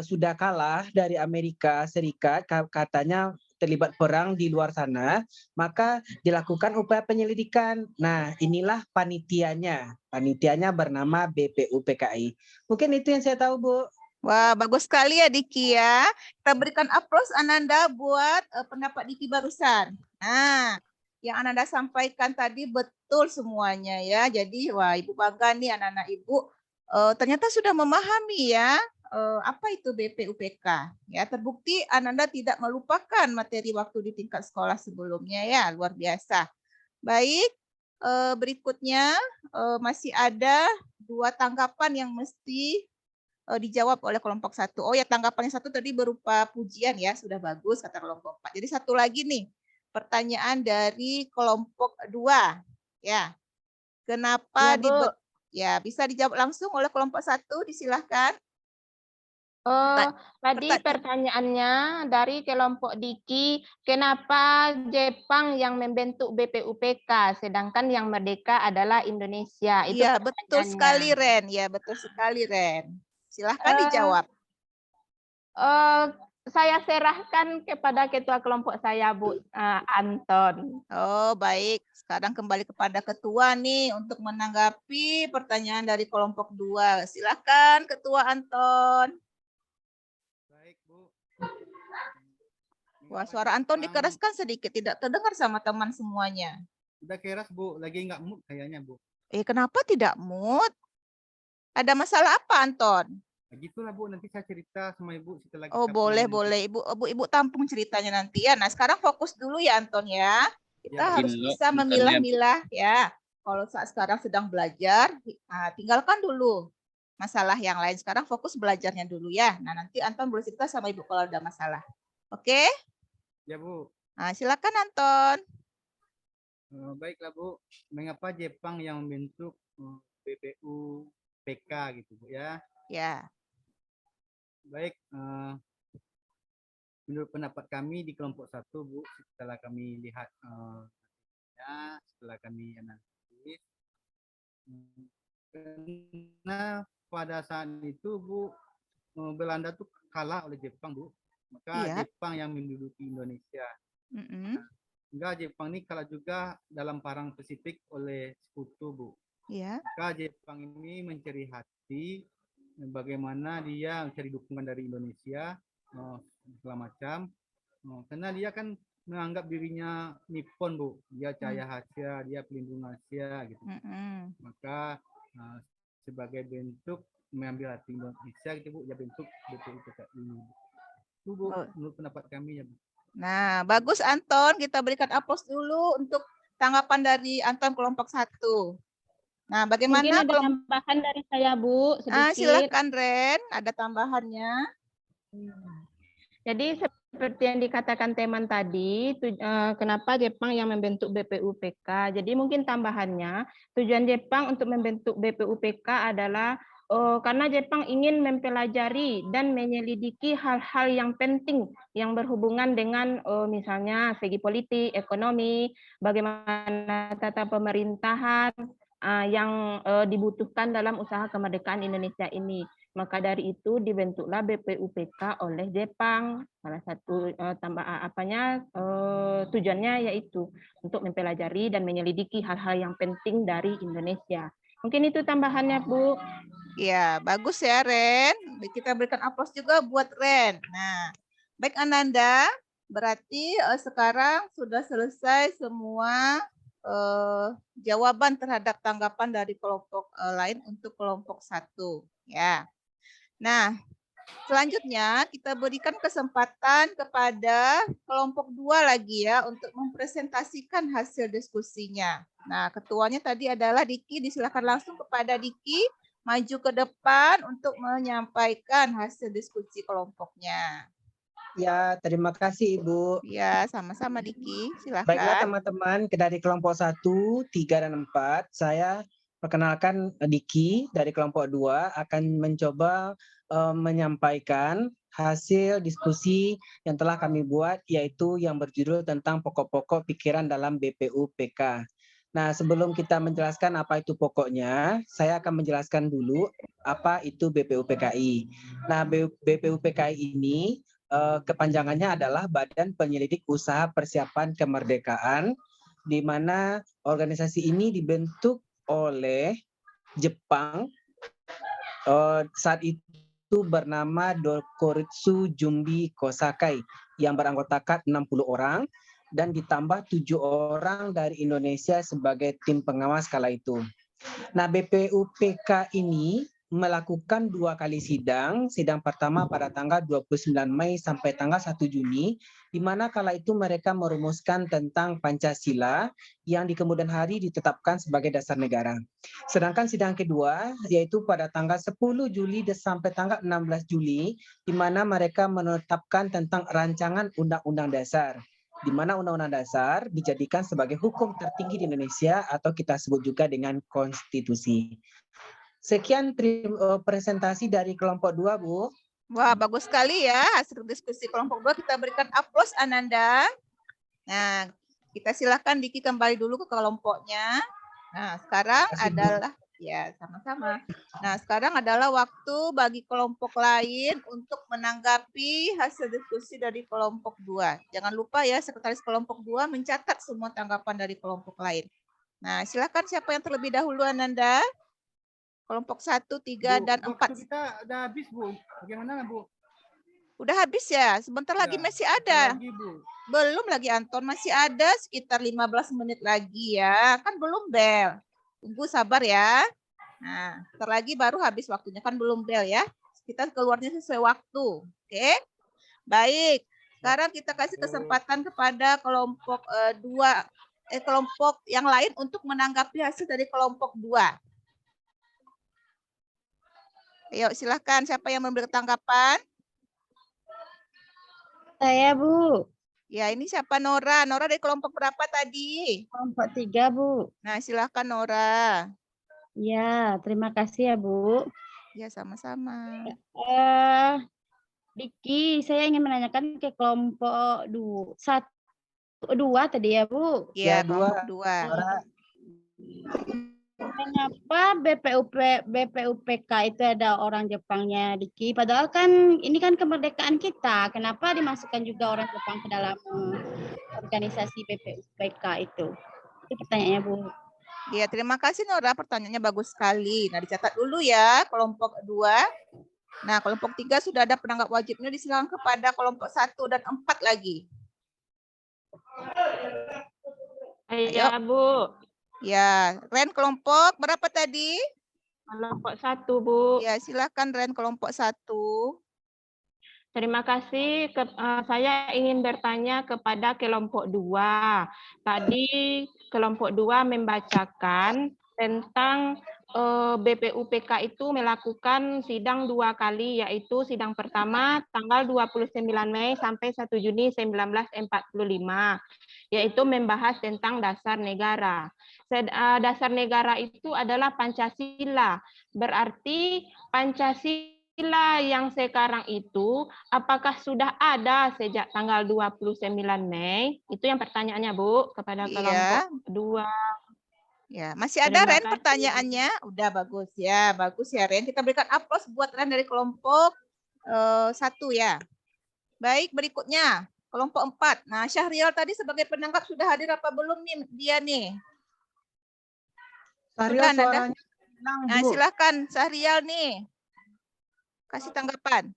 sudah kalah dari Amerika Serikat, katanya terlibat perang di luar sana, maka dilakukan upaya penyelidikan. Nah, inilah panitianya. Panitianya bernama BPUPKI. Mungkin itu yang saya tahu, Bu. Wah, bagus sekali ya Diki ya. Kita berikan aplaus Ananda buat pendapat Diki barusan. Nah, yang Ananda sampaikan tadi betul semuanya ya. Jadi, wah Ibu bangga nih anak-anak Ibu. Ternyata sudah memahami ya apa itu BPUPK. Ya, terbukti Ananda tidak melupakan materi waktu di tingkat sekolah sebelumnya ya, luar biasa. Baik, berikutnya masih ada 2 tanggapan yang mesti dijawab oleh kelompok 1. Oh ya, tanggapannya 1 tadi berupa pujian ya, sudah bagus kata kelompok 4. Jadi 1 lagi nih, pertanyaan dari kelompok 2. Ya. Kenapa Ya, Bu. ya, bisa dijawab langsung oleh kelompok 1, disilahkan. Tadi pertanyaannya dari kelompok Diki, kenapa Jepang yang membentuk BPUPK, sedangkan yang merdeka adalah Indonesia? Itu Iya, betul pertanyaannya. sekali Ren. Ya, betul sekali Ren. Silahkan dijawab. Saya serahkan kepada ketua kelompok saya, Bu Anton. Oh, baik. Sekarang kembali kepada ketua nih untuk menanggapi pertanyaan dari kelompok 2. Silakan Ketua Anton. Baik, Bu. Wah, suara Anton dikeraskan sedikit, tidak terdengar sama teman semuanya. Udah keras, Bu. Lagi nggak mood kayaknya, Bu. Kenapa tidak mood? Ada masalah apa, Anton? Begitulah, Bu. Nanti saya cerita sama Ibu setelah Oh, kita boleh, pulang nanti. boleh. Ibu tampung ceritanya nanti ya. Nah, sekarang fokus dulu ya, Anton ya. Kita Ya, harus Gino, bisa bentarnya, Bu. memilah-milah ya. Kalau saat sekarang sedang belajar, tinggalkan dulu masalah yang lain. Sekarang fokus belajarnya dulu ya. Nah, nanti Anton boleh cerita sama Ibu kalau ada masalah. Oke? Ya, Bu. Nah, silakan Anton. Baiklah, Bu. Mengapa Jepang yang membentuk BPUPK gitu, Bu ya? Ya. Baik, menurut pendapat kami di kelompok 1, Bu, setelah kami lihat setelah kami analisis, karena pada saat itu, Bu, Belanda tuh kalah oleh Jepang, Bu. Maka Iya. Jepang yang menduduki Indonesia. Enggak, Jepang ini kalah juga dalam perang Pasifik oleh sekutu, Bu. Iya. Maka Jepang ini mencari hati bagaimana dia mencari dukungan dari Indonesia segala macam. Karena dia kan menganggap dirinya Nippon, Bu. Dia Cahaya Asia, dia Pelindung Asia gitu. Maka sebagai bentuk mengambil hati Indonesia gitu, Bu, ya bentuk BPUPK ini. Itu, Bu, menurut pendapat kami ya, Bu. Nah, bagus Anton, kita berikan aplaus dulu untuk tanggapan dari Anton kelompok 1. Nah, bagaimana Mungkin ada tambahan dari saya, Bu, sedikit. Silakan Ren, ada tambahannya. Jadi seperti yang dikatakan teman tadi, kenapa Jepang yang membentuk BPUPK? Jadi mungkin tambahannya, tujuan Jepang untuk membentuk BPUPK adalah karena Jepang ingin mempelajari dan menyelidiki hal-hal yang penting yang berhubungan dengan misalnya segi politik, ekonomi, bagaimana tata pemerintahan yang dibutuhkan dalam usaha kemerdekaan Indonesia ini. Maka dari itu dibentuklah BPUPK oleh Jepang. Salah satu tujuannya yaitu untuk mempelajari dan menyelidiki hal-hal yang penting dari Indonesia. Mungkin itu tambahannya, Bu. Ya, bagus ya Ren. Kita berikan aplaus juga buat Ren. Nah, baik Ananda, berarti sekarang sudah selesai semua jawaban terhadap tanggapan dari kelompok lain untuk kelompok 1. Ya. Nah, selanjutnya kita berikan kesempatan kepada kelompok 2 lagi ya untuk mempresentasikan hasil diskusinya. Nah, ketuanya tadi adalah Diki. Disilakan langsung kepada Diki maju ke depan untuk menyampaikan hasil diskusi kelompoknya. Ya, terima kasih Ibu. Ya, sama-sama Diki. Silakan. Baiklah teman-teman, dari kelompok 1, 3, dan 4, saya perkenalkan Diki dari kelompok 2 akan mencoba menyampaikan hasil diskusi yang telah kami buat, yaitu yang berjudul tentang pokok-pokok pikiran dalam BPUPK. Nah, sebelum kita menjelaskan apa itu pokoknya, saya akan menjelaskan dulu apa itu BPUPKI. Nah, BPUPKI ini kepanjangannya adalah Badan Penyelidik Usaha Persiapan Kemerdekaan, di mana organisasi ini dibentuk oleh Jepang saat itu bernama Dokuritsu Jumbi Kosakai yang beranggotakan 60 orang dan ditambah 7 orang dari Indonesia sebagai tim pengawas kala itu. Nah, BPUPK ini melakukan 2 kali sidang. Sidang pertama pada tanggal 29 Mei sampai tanggal 1 Juni, di mana kala itu mereka merumuskan tentang Pancasila yang di kemudian hari ditetapkan sebagai dasar negara. Sedangkan sidang kedua yaitu pada tanggal 10 Juli sampai tanggal 16 Juli, di mana mereka menetapkan tentang rancangan Undang-Undang Dasar, di mana Undang-Undang Dasar dijadikan sebagai hukum tertinggi di Indonesia atau kita sebut juga dengan konstitusi. Sekian presentasi dari kelompok 2, Bu. Wah, bagus sekali ya hasil diskusi kelompok 2. Kita berikan aplaus Ananda. Nah, kita silakan Diki kembali dulu ke kelompoknya. Nah, sekarang adalah ya sama-sama. Nah, sekarang adalah waktu bagi kelompok lain untuk menanggapi hasil diskusi dari kelompok 2. Jangan lupa ya, sekretaris kelompok 2 mencatat semua tanggapan dari kelompok lain. Nah, silakan siapa yang terlebih dahulu Ananda? Kelompok 1, 3, dan 4. Waktu kita udah habis, Bu. Bagaimana, Bu? Udah habis ya? Sebentar lagi masih ada. Lagi, Bu. Belum lagi Anton, masih ada sekitar 15 menit lagi ya. Kan belum bel. Tunggu sabar ya. Nah, sebentar lagi baru habis waktunya, kan belum bel ya. Kita keluarnya sesuai waktu. Oke? Baik. Sekarang kita kasih kesempatan kepada kelompok kelompok yang lain untuk menanggapi hasil dari kelompok 2. Ayo silahkan, siapa yang memberi tanggapan? Saya, Bu. Ya, ini siapa Nora? Nora dari kelompok berapa tadi? Kelompok 3, Bu. Nah, silahkan Nora. Ya, terima kasih ya, Bu. Ya, sama-sama. Diki, saya ingin menanyakan ke kelompok 2 tadi ya, Bu? Ya, kelompok 2. Kenapa BPUPK itu ada orang Jepangnya, Diki? Padahal kan ini kan kemerdekaan kita. Kenapa dimasukkan juga orang Jepang ke dalam organisasi BPUPK itu? Itu pertanyaannya, Bu. Ya, terima kasih Nora. Pertanyaannya bagus sekali. Nah, dicatat dulu ya kelompok 2. Nah, kelompok 3 sudah ada penanggap wajibnya, disilakan kepada kelompok 1 dan 4 lagi. Iya, Bu. Ya, Ren kelompok berapa tadi? Kelompok 1, Bu. Ya, silakan Ren kelompok 1. Terima kasih. Saya ingin bertanya kepada kelompok 2. Tadi kelompok 2 membacakan tentang BPUPK itu melakukan sidang 2 kali, yaitu sidang pertama tanggal 29 Mei sampai 1 Juni 1945, yaitu membahas tentang dasar negara. Dasar negara itu adalah Pancasila. Berarti Pancasila yang sekarang itu apakah sudah ada sejak tanggal 29 Mei? Itu yang pertanyaannya, Bu, kepada kelompok 2. Ya, masih ada Terima Ren kasih. pertanyaannya? Udah bagus ya Ren. Kita berikan aplaus buat Ren dari kelompok 1 ya. Baik, berikutnya kelompok 4. Nah, Syahrial tadi sebagai penanggap sudah hadir apa belum nih dia nih? Syahrial Sudah, Nanda? suaranya hilang, Nah, Bu. silakan Syahrial nih. Kasih tanggapan.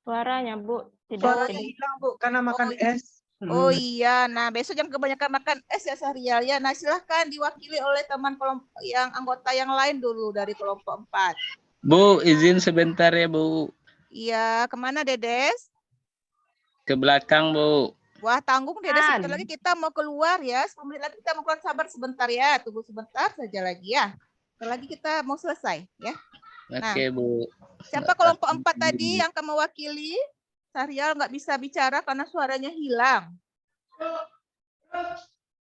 Suaranya, Bu, tidak Suaranya hilang, Bu, karena makan es. Oh iya, nah besok jangan kebanyakan makan es ya Syahrial ya. Nah, silahkan diwakili oleh teman kelompok yang anggota yang lain dulu dari kelompok 4. Bu, izin sebentar ya, Bu. Iya, kemana Dedes? Ke belakang, Bu. Wah, tanggung Dedes, sebentar lagi kita mau keluar ya. 10 menit lagi kita mau keluar, sabar sebentar ya. Tunggu sebentar saja lagi ya. Sebentar lagi kita mau selesai ya. Oke, Bu. Siapa kelompok 4 tadi yang akan mewakili? Syahrial nggak bisa bicara karena suaranya hilang.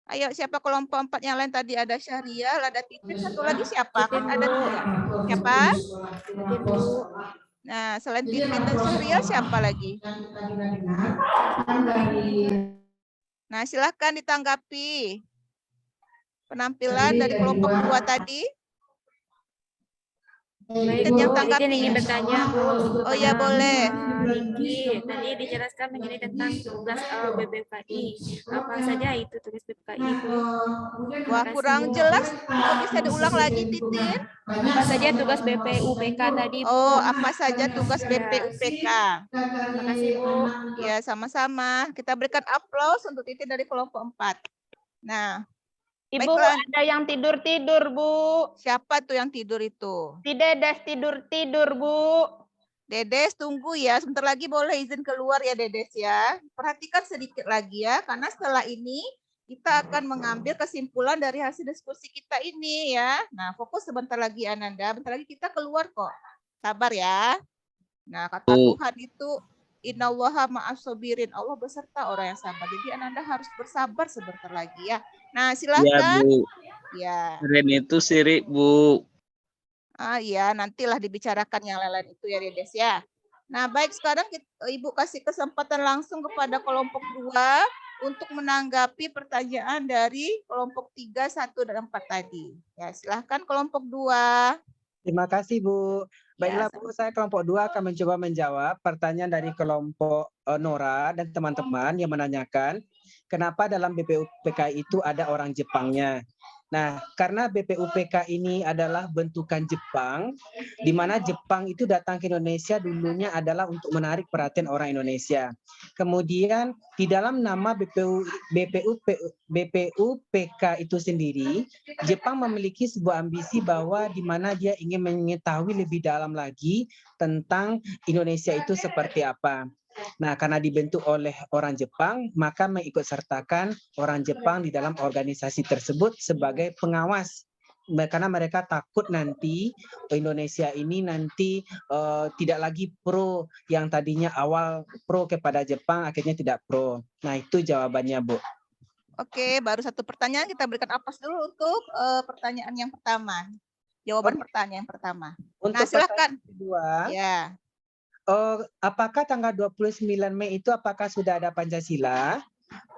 Ayo, siapa kelompok 4 yang lain tadi? Ada Syahrial, ada Titin, satu lagi siapa? Kan ada 3. Siapa? Nah, selain Titin dan Syahrial, siapa lagi? Nah, silahkan ditanggapi penampilan dari kelompok 2 tadi. Baik, yang Bu. tanggapi. Izin ingin bertanya, Bu. Oh ya, boleh. Riki, tadi dijelaskan mengenai tentang tugas BPKI. Apa saja itu tugas BPKI, Bu? Wah, kurang jelas. Kok bisa diulang lagi, Titin? Apa saja tugas BPUPK tadi, Bu? Oh, apa saja tugas BPUPK? Terima kasih, Bu. Ya, sama-sama. Kita berikan aplaus untuk Titin dari kelompok 4. Nah, Ibu, baiklah. ada yang tidur-tidur, Bu. Siapa tuh yang tidur itu? Si Dedes tidur-tidur, Bu. Dedes, tunggu ya. Sebentar lagi boleh izin keluar ya, Dedes ya. Perhatikan sedikit lagi ya, karena setelah ini kita akan mengambil kesimpulan dari hasil diskusi kita ini ya. Nah, fokus sebentar lagi Ananda. Bentar lagi kita keluar kok. Sabar ya. Nah, kata Tuhan itu innallaha ma'as-sabirin. Allah beserta orang yang sabar. Jadi Ananda harus bersabar sebentar lagi ya. Nah, silakan. Ya, Bu. Ya. Ren itu sirik, Bu. Ah iya, nantilah dibicarakan yang lain-lain itu ya, Dedes ya. Nah, baik, sekarang Ibu kasih kesempatan langsung kepada kelompok 2 untuk menanggapi pertanyaan dari kelompok 3, 1, dan 4 tadi. Ya, silahkan kelompok 2. Terima kasih, Bu. Baiklah, Bu, saya kelompok 2 akan mencoba menjawab pertanyaan dari kelompok Nora dan teman-teman yang menanyakan kenapa dalam BPUPK itu ada orang Jepangnya. Nah, karena BPUPK ini adalah bentukan Jepang, di mana Jepang itu datang ke Indonesia dulunya adalah untuk menarik perhatian orang Indonesia. Kemudian di dalam nama BPUPK itu sendiri, Jepang memiliki sebuah ambisi bahwa di mana dia ingin mengetahui lebih dalam lagi tentang Indonesia itu seperti apa. Nah, karena dibentuk oleh orang Jepang, maka mengikutsertakan orang Jepang di dalam organisasi tersebut sebagai pengawas. Karena mereka takut nanti Indonesia ini nanti tidak lagi pro, yang tadinya awal pro kepada Jepang, akhirnya tidak pro. Nah, itu jawabannya, Bu. Oke, baru satu pertanyaan. Kita berikan aplaus dulu untuk pertanyaan yang pertama. Jawaban pertanyaan yang pertama. Untuk nah, silakan. Kedua, ya. Apakah tanggal 29 Mei itu apakah sudah ada Pancasila?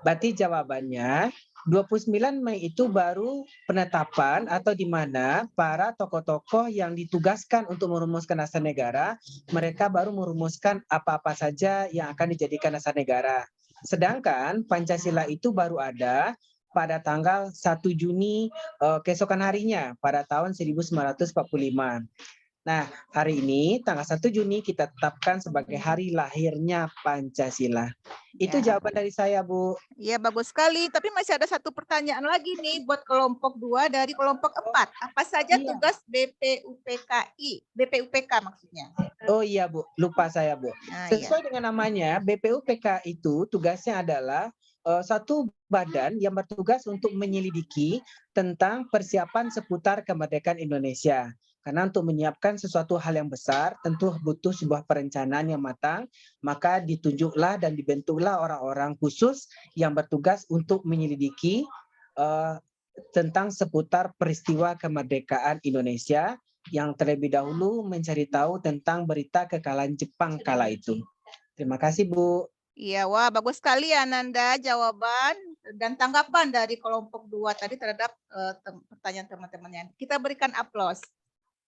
Berarti jawabannya 29 Mei itu baru penetapan atau di mana para tokoh-tokoh yang ditugaskan untuk merumuskan dasar negara, mereka baru merumuskan apa-apa saja yang akan dijadikan dasar negara. Sedangkan Pancasila itu baru ada pada tanggal 1 Juni keesokan harinya pada tahun 1945. Nah, hari ini tanggal 1 Juni kita tetapkan sebagai hari lahirnya Pancasila. Itu Ya. jawaban dari saya, Bu. Iya, bagus sekali. Tapi masih ada satu pertanyaan lagi nih buat kelompok 2 dari kelompok 4. Apa saja Iya. tugas BPUPKI? BPUPK maksudnya. Oh iya, Bu. Lupa saya, Bu. Nah, iya. Sesuai dengan namanya, BPUPK itu tugasnya adalah satu badan yang bertugas untuk menyelidiki tentang persiapan seputar kemerdekaan Indonesia. Karena untuk menyiapkan sesuatu hal yang besar, tentu butuh sebuah perencanaan yang matang, maka ditunjuklah dan dibentuklah orang-orang khusus yang bertugas untuk menyelidiki tentang seputar peristiwa kemerdekaan Indonesia yang terlebih dahulu mencari tahu tentang berita kekalahan Jepang kala itu. Terima kasih, Bu. Iya, wah bagus sekali Ananda jawaban dan tanggapan dari kelompok 2 tadi terhadap pertanyaan teman-temannya. Kita berikan aplaus.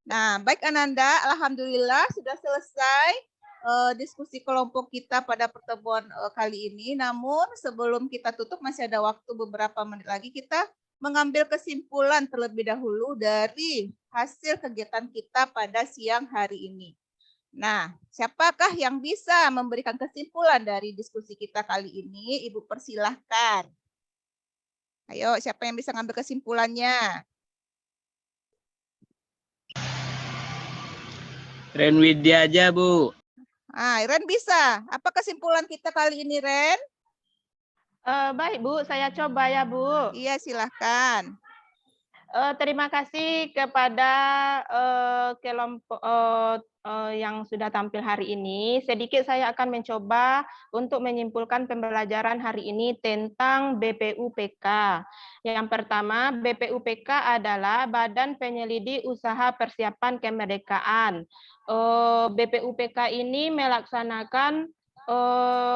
Nah, baik Ananda, alhamdulillah sudah selesai diskusi kelompok kita pada pertemuan kali ini. Namun sebelum kita tutup masih ada waktu beberapa menit lagi, kita mengambil kesimpulan terlebih dahulu dari hasil kegiatan kita pada siang hari ini. Nah, siapakah yang bisa memberikan kesimpulan dari diskusi kita kali ini? Ibu persilahkan. Ayo, siapa yang bisa ngambil kesimpulannya? Ren Widya aja, Bu. Ren bisa. Apa kesimpulan kita kali ini, Ren? Baik, Bu. Saya coba ya, Bu. Iya, silahkan. Terima kasih kepada kelompok yang sudah tampil hari ini. Sedikit saya akan mencoba untuk menyimpulkan pembelajaran hari ini tentang BPUPK. Yang pertama, BPUPK adalah Badan Penyelidik Usaha Persiapan Kemerdekaan. BPUPK ini melaksanakan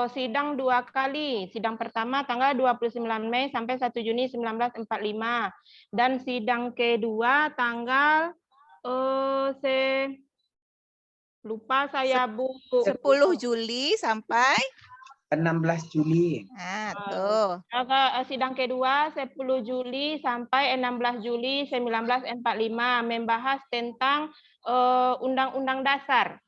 sidang 2 kali. Sidang pertama tanggal 29 Mei sampai 1 Juni 1945 dan sidang kedua tanggal lupa saya, Bu. 10 Juli sampai 16 Juli. Nah, tuh. Sidang kedua 10 Juli sampai 16 Juli 1945 membahas tentang Undang-Undang Dasar.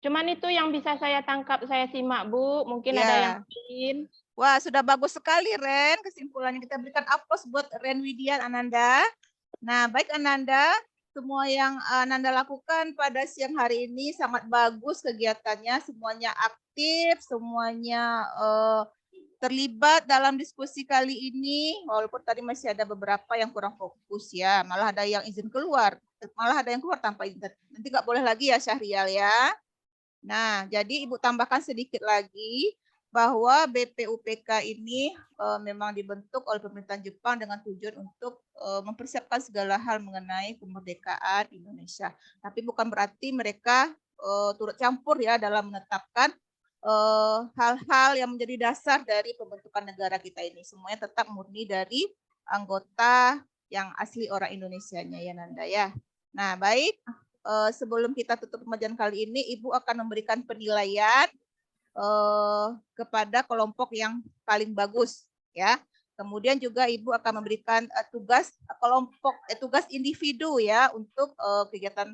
Cuman itu yang bisa saya tangkap, saya simak, Bu. Mungkin ada yang lain. Wah, sudah bagus sekali, Ren. Kesimpulannya kita berikan aplaus buat Ren Widya Ananda. Nah, baik Ananda, semua yang Ananda lakukan pada siang hari ini sangat bagus kegiatannya. Semuanya aktif, semuanya terlibat dalam diskusi kali ini. Walaupun tadi masih ada beberapa yang kurang fokus ya. Malah ada yang izin keluar. Malah ada yang keluar tanpa izin. Nanti nggak boleh lagi ya, Syahrial ya. Nah, jadi Ibu tambahkan sedikit lagi bahwa BPUPK ini memang dibentuk oleh pemerintahan Jepang dengan tujuan untuk mempersiapkan segala hal mengenai kemerdekaan Indonesia. Tapi bukan berarti mereka turut campur ya dalam menetapkan hal-hal yang menjadi dasar dari pembentukan negara kita ini. Semuanya tetap murni dari anggota yang asli orang Indonesianya ya Nanda ya. Nah, baik. Sebelum kita tutup pembelajaran kali ini, Ibu akan memberikan penilaian kepada kelompok yang paling bagus, ya. Kemudian juga Ibu akan memberikan tugas kelompok, tugas individu ya untuk kegiatan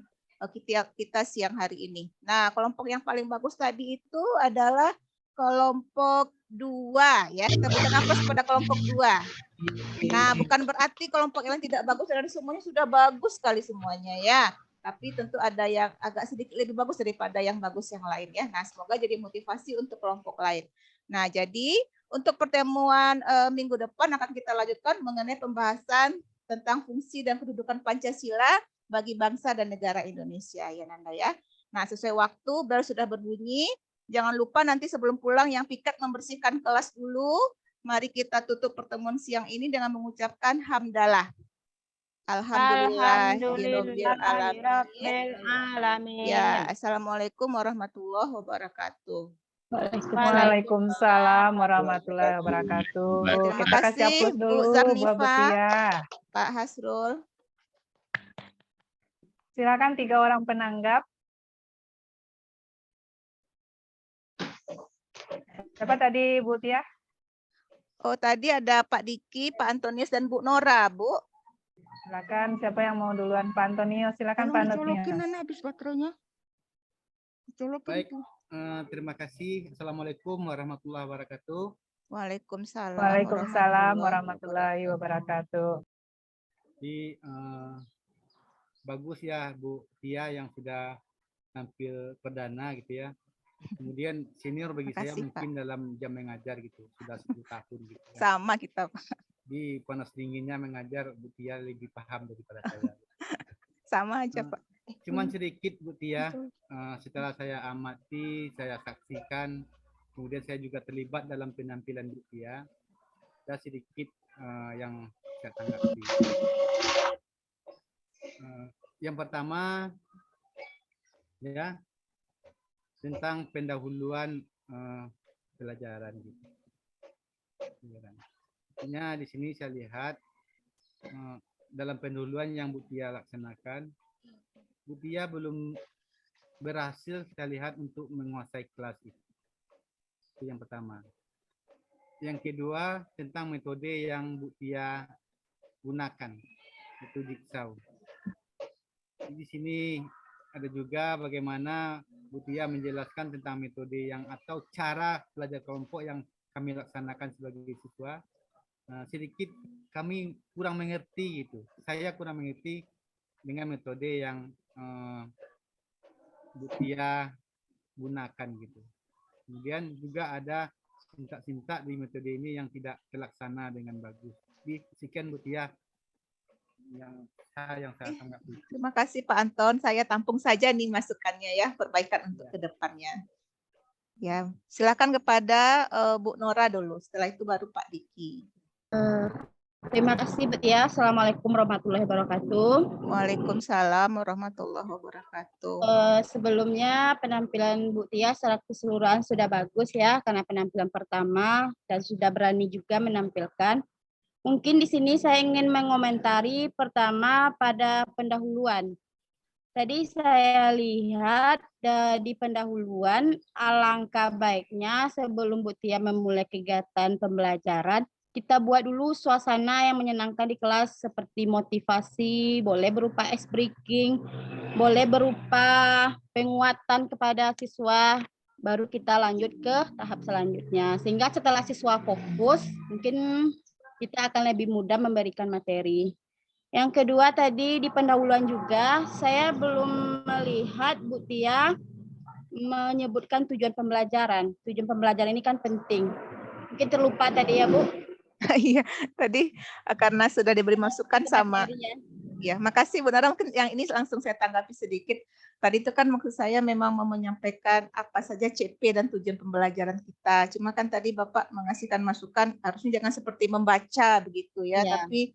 kita siang hari ini. Nah, kelompok yang paling bagus tadi itu adalah kelompok 2 ya. Kita berikan aplaus pada kelompok 2. Nah, bukan berarti kelompok yang tidak bagus dan semuanya sudah bagus sekali semuanya ya. Tapi tentu ada yang agak sedikit lebih bagus daripada yang bagus yang lain ya. Nah, semoga jadi motivasi untuk kelompok lain. Nah, jadi untuk pertemuan minggu depan akan kita lanjutkan mengenai pembahasan tentang fungsi dan kedudukan Pancasila bagi bangsa dan negara Indonesia ya Nanda ya. Nah, sesuai waktu bel sudah berbunyi. Jangan lupa nanti sebelum pulang yang piket membersihkan kelas dulu. Mari kita tutup pertemuan siang ini dengan mengucapkan hamdalah. Alhamdulillahirobbilalamin. Ya, assalamualaikum warahmatullahi wabarakatuh. Waalaikumsalam warahmatullahi wabarakatuh. Terima kasih Bu Zarnifa, Pak Hasrul. Silakan 3 orang penanggap. Siapa tadi Bu Tia? Oh, tadi ada Pak Diki, Pak Antonius dan Bu Nora, Bu. Silakan siapa yang mau duluan? Pak Antonio, silakan Pak Antonio. habis baterainya. Baik, terima kasih. Assalamualaikum warahmatullahi wabarakatuh. Waalaikumsalam Waalaikumsalam warahmatullahi wabarakatuh. Jadi bagus ya Bu Tia yang sudah tampil perdana gitu ya. Kemudian senior bagi saya Makasih, mungkin dalam jam mengajar gitu, sudah 10 tahun gitu ya. Sama kita, Pak. Di panas dinginnya mengajar Bu Tia lebih paham daripada saya. Sama aja, Pak. Cuman sedikit Bu Tia, setelah saya amati, saya saksikan, kemudian saya juga terlibat dalam penampilan Bu Tia, ada sedikit yang saya tanggapi. Yang pertama, ya, tentang pendahuluan pelajaran gitu. Artinya di sini saya lihat dalam pendahuluan yang Bu Tia laksanakan, Bu Tia belum berhasil saya lihat untuk menguasai kelas itu. Itu yang pertama. Yang kedua, tentang metode yang Bu Tia gunakan, itu jigsaw. Di sini ada juga bagaimana Bu Tia menjelaskan tentang metode yang atau cara belajar kelompok yang kami laksanakan sebagai siswa. Sedikit kami kurang mengerti gitu. Saya kurang mengerti dengan metode yang Bu Tia gunakan gitu. Kemudian juga ada sintak-sintak di metode ini yang tidak terlaksana dengan bagus. Jadi sekian Bu Tia yang saya tanggapi. Terima kasih Pak Anton. Saya tampung saja nih masukannya ya, perbaikan untuk kedepannya. Ya, silakan kepada Bu Nora dulu. Setelah itu baru Pak Diki. Terima kasih Bu Tia. Assalamualaikum warahmatullahi wabarakatuh. Waalaikumsalam warahmatullahi wabarakatuh. Sebelumnya penampilan Bu Tia secara keseluruhan sudah bagus ya, karena penampilan pertama dan sudah berani juga menampilkan. Mungkin di sini saya ingin mengomentari pertama pada pendahuluan. Tadi saya lihat di pendahuluan, alangkah baiknya sebelum Bu Tia memulai kegiatan pembelajaran, kita buat dulu suasana yang menyenangkan di kelas seperti motivasi, boleh berupa ice breaking, boleh berupa penguatan kepada siswa, baru kita lanjut ke tahap selanjutnya. Sehingga setelah siswa fokus, mungkin kita akan lebih mudah memberikan materi. Yang kedua tadi di pendahuluan juga, saya belum melihat Bu Tia menyebutkan tujuan pembelajaran. Tujuan pembelajaran ini kan penting. Mungkin terlupa tadi ya Bu. Iya, tadi karena sudah diberi masukan sama. Ya, makasih Bu Nora. Mungkin yang ini langsung saya tanggapi sedikit. Tadi itu kan maksud saya memang mau menyampaikan apa saja CP dan tujuan pembelajaran kita. Cuma kan tadi Bapak mengasihkan masukan harusnya jangan seperti membaca begitu ya, tapi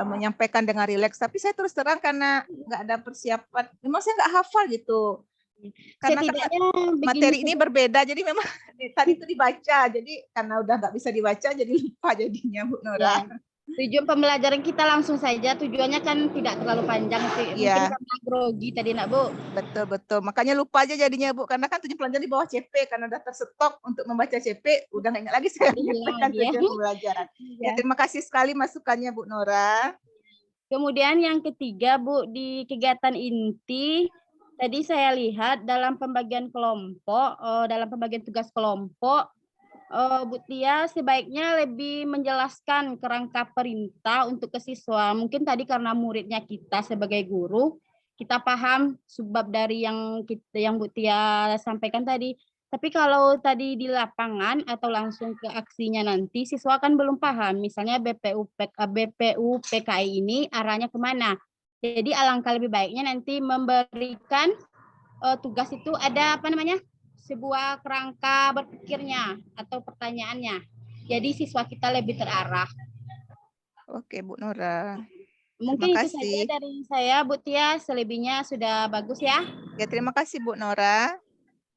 menyampaikan dengan rileks. Tapi saya terus terang karena nggak ada persiapan, memang saya nggak hafal gitu. Karena materi ini berbeda, jadi memang tadi itu dibaca, jadi karena udah nggak bisa dibaca, jadi lupa jadinya Bu Nora. Ya. Tujuan pembelajaran kita langsung saja, tujuannya kan tidak terlalu panjang sih. Mungkin karena grogi tadi nak Bu. Betul, makanya lupa aja jadinya Bu, karena kan tujuan pelajaran di bawah CP, karena udah tersetok untuk membaca CP, udah nggak ingat lagi saya menyampaikan tujuan pembelajaran. Ya, terima kasih sekali masukannya Bu Nora. Kemudian yang ketiga Bu, di kegiatan inti, tadi saya lihat dalam pembagian kelompok, dalam pembagian tugas kelompok, Bu Tia sebaiknya lebih menjelaskan kerangka perintah untuk ke siswa. Mungkin tadi karena muridnya kita sebagai guru, kita paham sebab dari yang Bu Tia sampaikan tadi. Tapi kalau tadi di lapangan atau langsung ke aksinya nanti, siswa kan belum paham. Misalnya BPU PKI ini arahnya kemana. Jadi alangkah lebih baiknya nanti memberikan tugas itu ada sebuah kerangka berpikirnya atau pertanyaannya. Jadi siswa kita lebih terarah. Oke Bu Nora. Mungkin itu saja dari saya Bu Tia, selebihnya sudah bagus ya. Ya, terima kasih Bu Nora.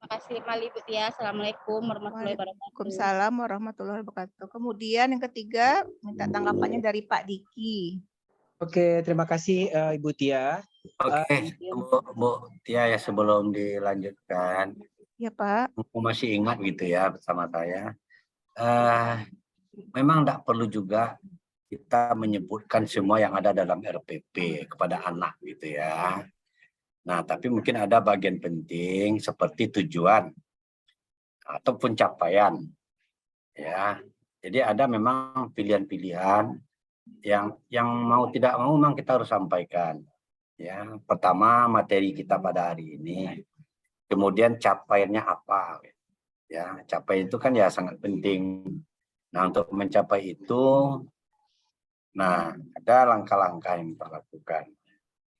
Terima kasih kembali Bu Tia. Assalamualaikum warahmatullahi wabarakatuh. Waalaikumsalam warahmatullahi wabarakatuh. Kemudian yang ketiga minta tanggapannya dari Pak Diki. Oke, terima kasih Ibu Tia. Oke, Bu Tia ya, sebelum dilanjutkan. Ya Pak. Aku masih ingat gitu ya bersama saya. Memang tidak perlu juga kita menyebutkan semua yang ada dalam RPP kepada anak gitu ya. Nah, tapi mungkin ada bagian penting seperti tujuan ataupun capaian ya. Jadi ada memang pilihan-pilihan yang mau tidak mau memang kita harus sampaikan. Ya, pertama materi kita pada hari ini, kemudian capaiannya apa? Ya, capai itu kan ya sangat penting. Nah, untuk mencapai itu, nah ada langkah-langkah yang kita lakukan.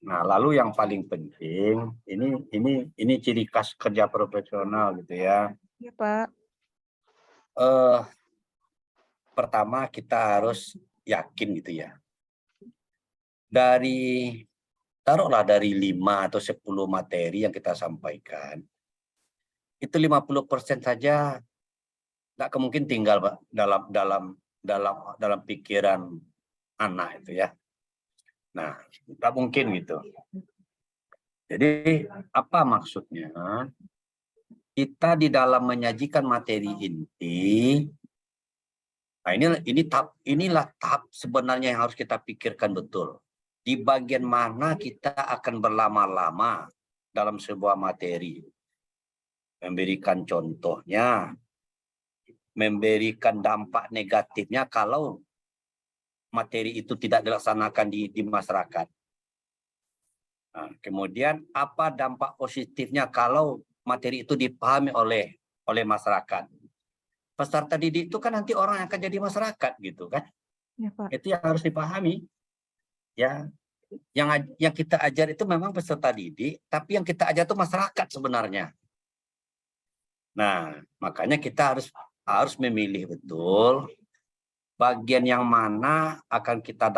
Nah, lalu yang paling penting, ini ciri khas kerja profesional gitu ya. Iya, Pak. Pertama kita harus yakin gitu ya. Taruhlah dari 5 atau 10 materi yang kita sampaikan, itu 50% saja tidak kemungkinan tinggal Pak, dalam pikiran anak itu ya. Nah, tidak mungkin gitu. Jadi apa maksudnya? Kita di dalam menyajikan materi inti, nah inilah tahap sebenarnya yang harus kita pikirkan betul. Di bagian mana kita akan berlama-lama dalam sebuah materi. Memberikan contohnya, memberikan dampak negatifnya kalau materi itu tidak dilaksanakan di masyarakat. Nah, kemudian apa dampak positifnya kalau materi itu dipahami oleh masyarakat. Peserta didik itu kan nanti orang yang akan jadi masyarakat gitu kan. Ya, Pak. Itu yang harus dipahami. Ya, yang kita ajar itu memang peserta didik, tapi yang kita ajar itu masyarakat sebenarnya. Nah, makanya kita harus memilih betul bagian yang mana akan kita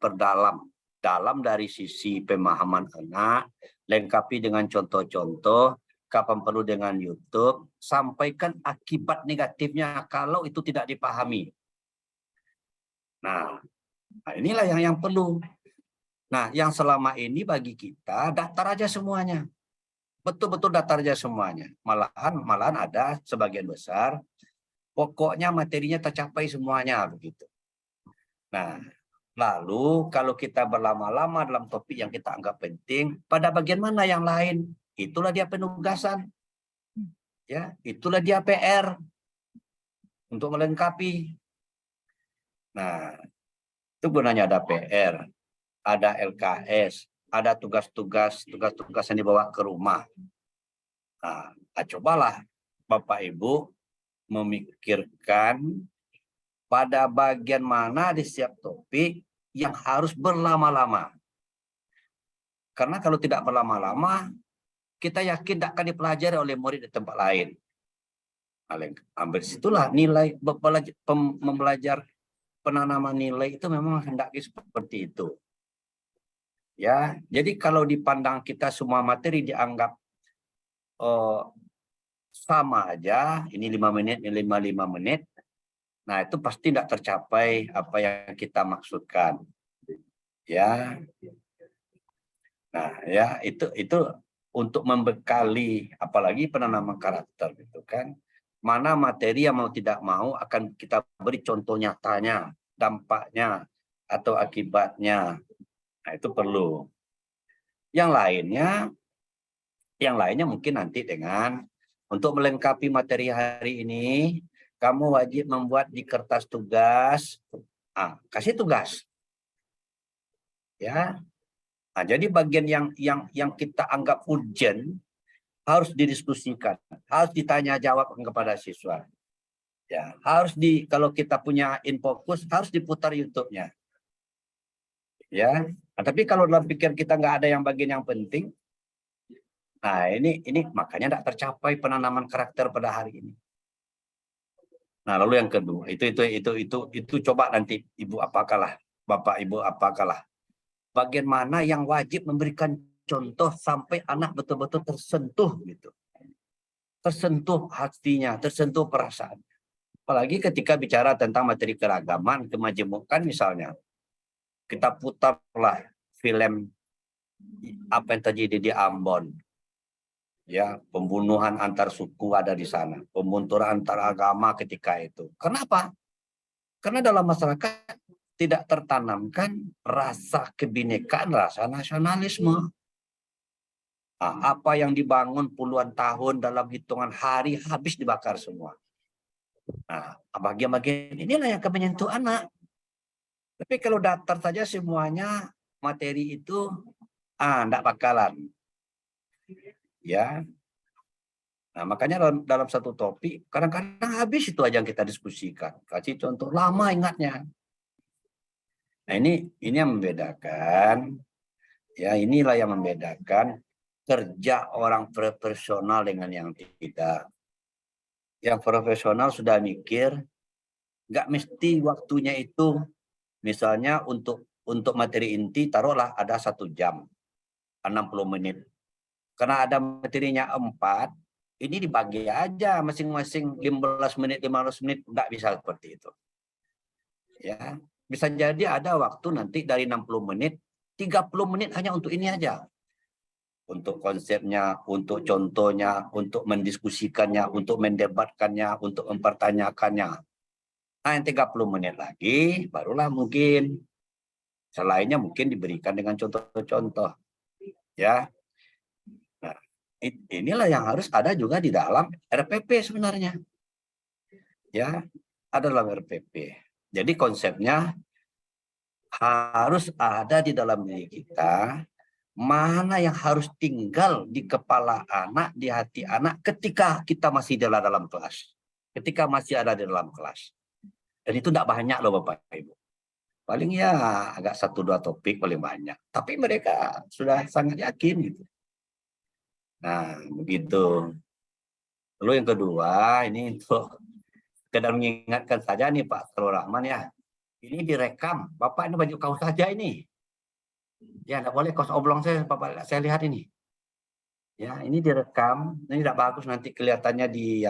perdalam dari sisi pemahaman anak, lengkapi dengan contoh-contoh, kapan perlu dengan YouTube, sampaikan akibat negatifnya kalau itu tidak dipahami. Nah, inilah yang perlu. Nah, yang selama ini bagi kita daftar aja semuanya. Betul-betul daftar aja semuanya. Malahan ada sebagian besar pokoknya materinya tercapai semuanya begitu. Nah, lalu kalau kita berlama-lama dalam topik yang kita anggap penting, pada bagian mana yang lain? Itulah dia penugasan. Ya, itulah dia PR untuk melengkapi. Nah, itu gunanya ada PR, ada LKS, ada tugas-tugas yang dibawa ke rumah. Nah, cobalah Bapak Ibu memikirkan pada bagian mana di setiap topik yang harus berlama-lama. Karena kalau tidak berlama-lama, kita yakin tidak akan dipelajari oleh murid di tempat lain. Ambil situlah nilai membelajar penanaman nilai itu memang hendaknya seperti itu. Ya, jadi kalau dipandang kita semua materi dianggap sama aja, ini 5 menit, ini 5 menit. Nah, itu pasti tidak tercapai apa yang kita maksudkan. Ya. Nah, ya itu untuk membekali apalagi penanaman karakter gitu kan. Mana materi yang mau tidak mau akan kita beri contoh nyatanya, dampaknya atau akibatnya. Nah, itu perlu. Yang lainnya mungkin nanti dengan untuk melengkapi materi hari ini, kamu wajib membuat di kertas tugas. Kasih tugas. Ya. Nah, jadi bagian yang kita anggap urgent harus didiskusikan, harus ditanya jawab kepada siswa. Ya, kalau kita punya InFokus harus diputar YouTube-nya. Ya. Nah, tapi kalau dalam pikiran kita nggak ada yang bagian yang penting, nah ini makanya tidak tercapai penanaman karakter pada hari ini. Nah, lalu yang kedua itu coba nanti Ibu apakalah, Bapak Ibu apakalah. Bagian mana yang wajib memberikan contoh sampai anak betul-betul tersentuh gitu. Tersentuh hatinya, tersentuh perasaan. Apalagi ketika bicara tentang materi keragaman, kemajemukan misalnya. Kita putarlah film apa yang terjadi di Ambon. Ya, pembunuhan antar suku ada di sana, pembunturan antar agama ketika itu. Kenapa? Karena dalam masyarakat tidak tertanamkan rasa kebinekaan, rasa nasionalisme. Nah, apa yang dibangun puluhan tahun dalam hitungan hari habis dibakar semua. Nah, bagian-bagian inilah yang akan menyentuh anak. Tapi kalau datar saja semuanya materi itu, enggak bakalan. Ya. Nah, makanya dalam satu topik, kadang-kadang habis itu aja yang kita diskusikan. Kasih contoh, lama ingatnya. Nah, ini yang membedakan, ya inilah yang membedakan kerja orang profesional dengan yang tidak. Yang profesional sudah mikir, nggak mesti waktunya itu, misalnya untuk materi inti, taruhlah ada 1 jam, 60 menit. Karena ada materinya 4, ini dibagi aja masing-masing 15 menit, 15 menit, nggak bisa seperti itu. Ya, bisa jadi ada waktu nanti dari 60 menit, 30 menit hanya untuk ini aja. Untuk konsepnya, untuk contohnya, untuk mendiskusikannya, untuk mendebatkannya, untuk mempertanyakannya. Nah, yang 30 menit lagi, barulah mungkin selainnya mungkin diberikan dengan contoh-contoh. Ya. Nah, inilah yang harus ada juga di dalam RPP sebenarnya. Ya, ada dalam RPP. Jadi konsepnya harus ada di dalam diri kita, mana yang harus tinggal di kepala anak, di hati anak ketika kita masih dalam kelas. Ketika masih ada di dalam kelas. Dan itu tidak banyak loh Bapak Ibu. Paling ya agak 1-2 topik paling banyak. Tapi mereka sudah sangat yakin gitu. Nah, begitu. Lalu yang kedua, ini untuk sekedar mengingatkan saja nih Pak Sarul Rahman ya. Ini direkam. Bapak ini baju kaos saja ini. Ya, tidak boleh kaos oblong Bapak, saya lihat ini. Ya, ini direkam. Ini tidak bagus nanti kelihatannya di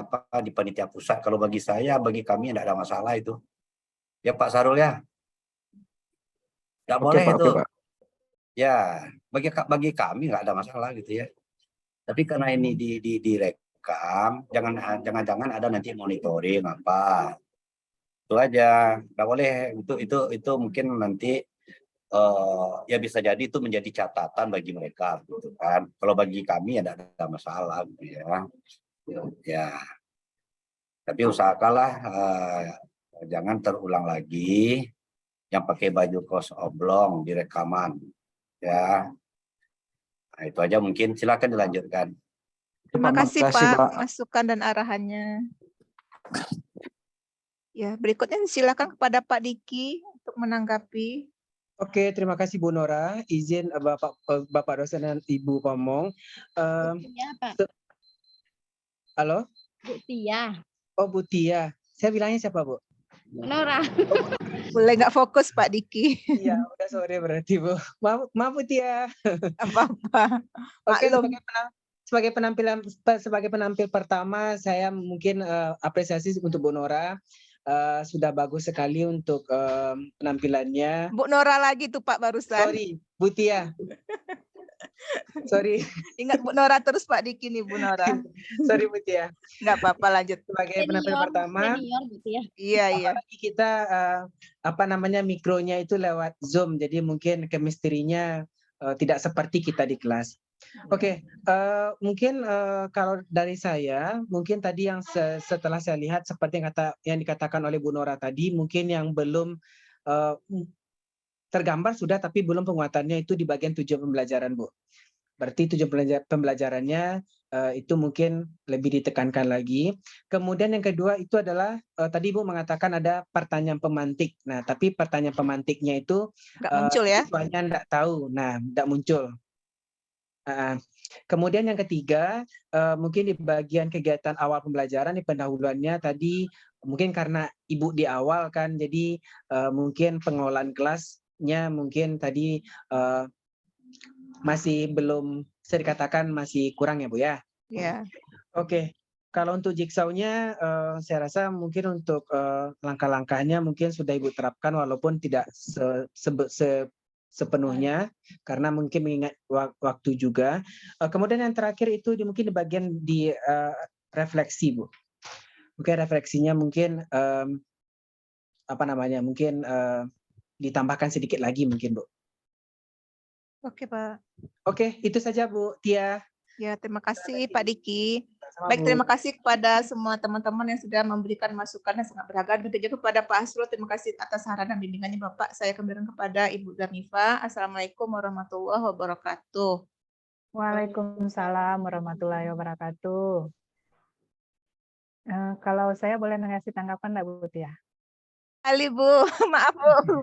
panitia pusat. Kalau bagi saya, bagi kami tidak ada masalah itu. Ya Pak Sarul ya. Tidak boleh Pak, itu. Pak. Ya, bagi kami nggak ada masalah gitu ya. Tapi karena ini direkam, jangan-jangan ada nanti monitoring apa. Itu aja. Nggak boleh. Itu mungkin nanti ya bisa jadi itu menjadi catatan bagi mereka gitu kan. Kalau bagi kami ya tidak ada masalah gitu ya. Ya. Tapi usahakanlah jangan terulang lagi yang pakai baju kaos oblong di rekaman ya. Nah, itu aja mungkin, silakan dilanjutkan. Terima kasih Pak, Pak. masukan dan arahannya. Ya, berikutnya silakan kepada Pak Diki untuk menanggapi. Oke, terima kasih Bu Nora. Izin Bapak dosen dan Ibu Pamong. Iya, Pak. Halo? Bu Tia. Oh, Bu Tia. Saya bilangnya siapa, Bu? Nora. Boleh nggak fokus Pak Diki? Iya, udah sore berarti Bu. Maaf Bu Tia. Apa-apa. Oke, sebagai penampil pertama, saya mungkin apresiasi untuk Bu Nora. Sudah bagus sekali untuk penampilannya. Bu Nora lagi tuh Pak barusan. Sorry, Bu Tia. Sorry. Ingat Bu Nora terus Pak Diki nih Bu Nora. Sorry Bu Tia. Nggak apa-apa, lanjut. Sebagai penampil pertama. Senior gitu ya. Iya. Apalagi kita mikronya itu lewat Zoom, jadi mungkin chemistry-nya tidak seperti kita di kelas. Oke, mungkin kalau dari saya, mungkin tadi yang setelah saya lihat seperti yang dikatakan oleh Bu Nora tadi, mungkin yang belum tergambar sudah, tapi belum penguatannya itu di bagian tujuan pembelajaran, Bu. Berarti tujuan pembelajarannya itu mungkin lebih ditekankan lagi. Kemudian yang kedua itu adalah tadi Ibu mengatakan ada pertanyaan pemantik. Nah, tapi pertanyaan pemantiknya itu nggak muncul ya? Siswanya nggak tahu. Nah, nggak muncul. Kemudian yang ketiga, mungkin di bagian kegiatan awal pembelajaran di pendahuluannya tadi mungkin karena Ibu di awal kan, jadi mungkin pengolahan kelasnya mungkin tadi masih belum, bisa dikatakan masih kurang ya Bu ya? Iya. Oke. Kalau untuk jigsaw-nya, saya rasa mungkin untuk langkah-langkahnya mungkin sudah Ibu terapkan walaupun tidak sepenuhnya karena mungkin mengingat waktu juga. Kemudian yang terakhir itu mungkin di bagian di refleksi Bu. Mungkin refleksinya mungkin mungkin ditambahkan sedikit lagi mungkin, Bu. Oke, Pak. Oke, itu saja Bu Tia. Ya, terima kasih Pak Diki. Sama-sama, Baik, Bu. terima kasih kepada semua teman-teman yang sudah memberikan masukan yang sangat berharga. Begitu juga kepada Pak Asrul, terima kasih atas saran dan bimbingannya Bapak. Saya kembalikan kepada Ibu Darnifa. Assalamualaikum warahmatullahi wabarakatuh. Waalaikumsalam warahmatullahi wabarakatuh. Kalau saya boleh ngasih tanggapan nggak Bu Tia? Ali Bu, maaf Bu.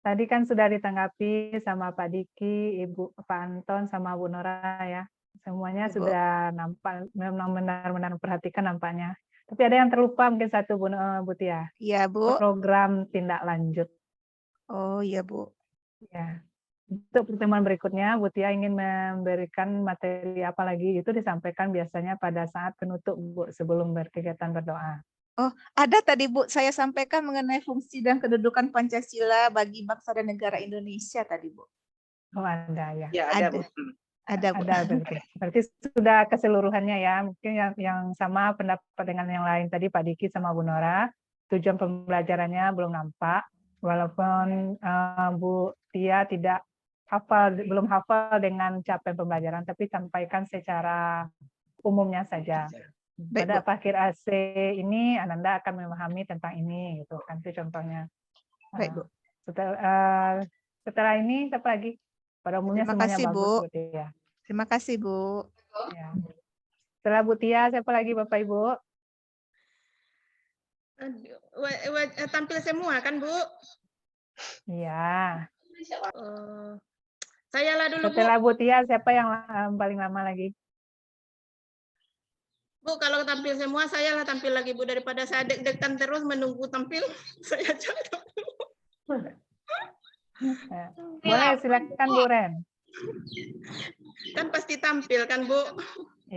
Tadi kan sudah ditanggapi sama Pak Diki, Ibu Pak Anton, sama Bu Nora ya. Semuanya Ibu. sudah nampak, memang benar-benar memperhatikan nampaknya. Tapi ada yang terlupa mungkin satu Bu Tia. Iya Bu. Program tindak lanjut. Oh iya Bu. Ya. Untuk pertemuan berikutnya, Bu Tia ingin memberikan materi apa lagi, itu disampaikan biasanya pada saat penutup Bu, sebelum berkegiatan berdoa. Oh, ada tadi Bu, saya sampaikan mengenai fungsi dan kedudukan Pancasila bagi bangsa dan negara Indonesia tadi Bu. Oh ada ya. Ya, ada, Bu. Ada Bu. Ada berarti sudah keseluruhannya ya. Mungkin yang sama pendapat dengan yang lain tadi Pak Diki sama Bu Nora. Tujuan pembelajarannya belum nampak. Walaupun Bu Tia tidak belum hafal dengan capaian pembelajaran, tapi sampaikan secara umumnya saja. Baik, Pada Bu. akhir AC ini Ananda akan memahami tentang ini, gitu kan itu contohnya. Baik, Bu. Setelah ini siapa lagi? Pada umumnya Terima semuanya kasih, bagus Bu. Bu Tia. Terima kasih Bu. Ya. Setelah Bu Tia, siapa lagi Bapak Ibu? Tampil semua kan Bu? Iya. Saya lah dulu Bu. Setelah Bu Tia, siapa yang paling lama lagi? Bu, kalau tampil semua, saya lah tampil lagi Bu. Daripada saya deg-degan terus menunggu tampil, saya jatuh. Boleh, silakan Bu Ren. Kan pasti tampil kan Bu.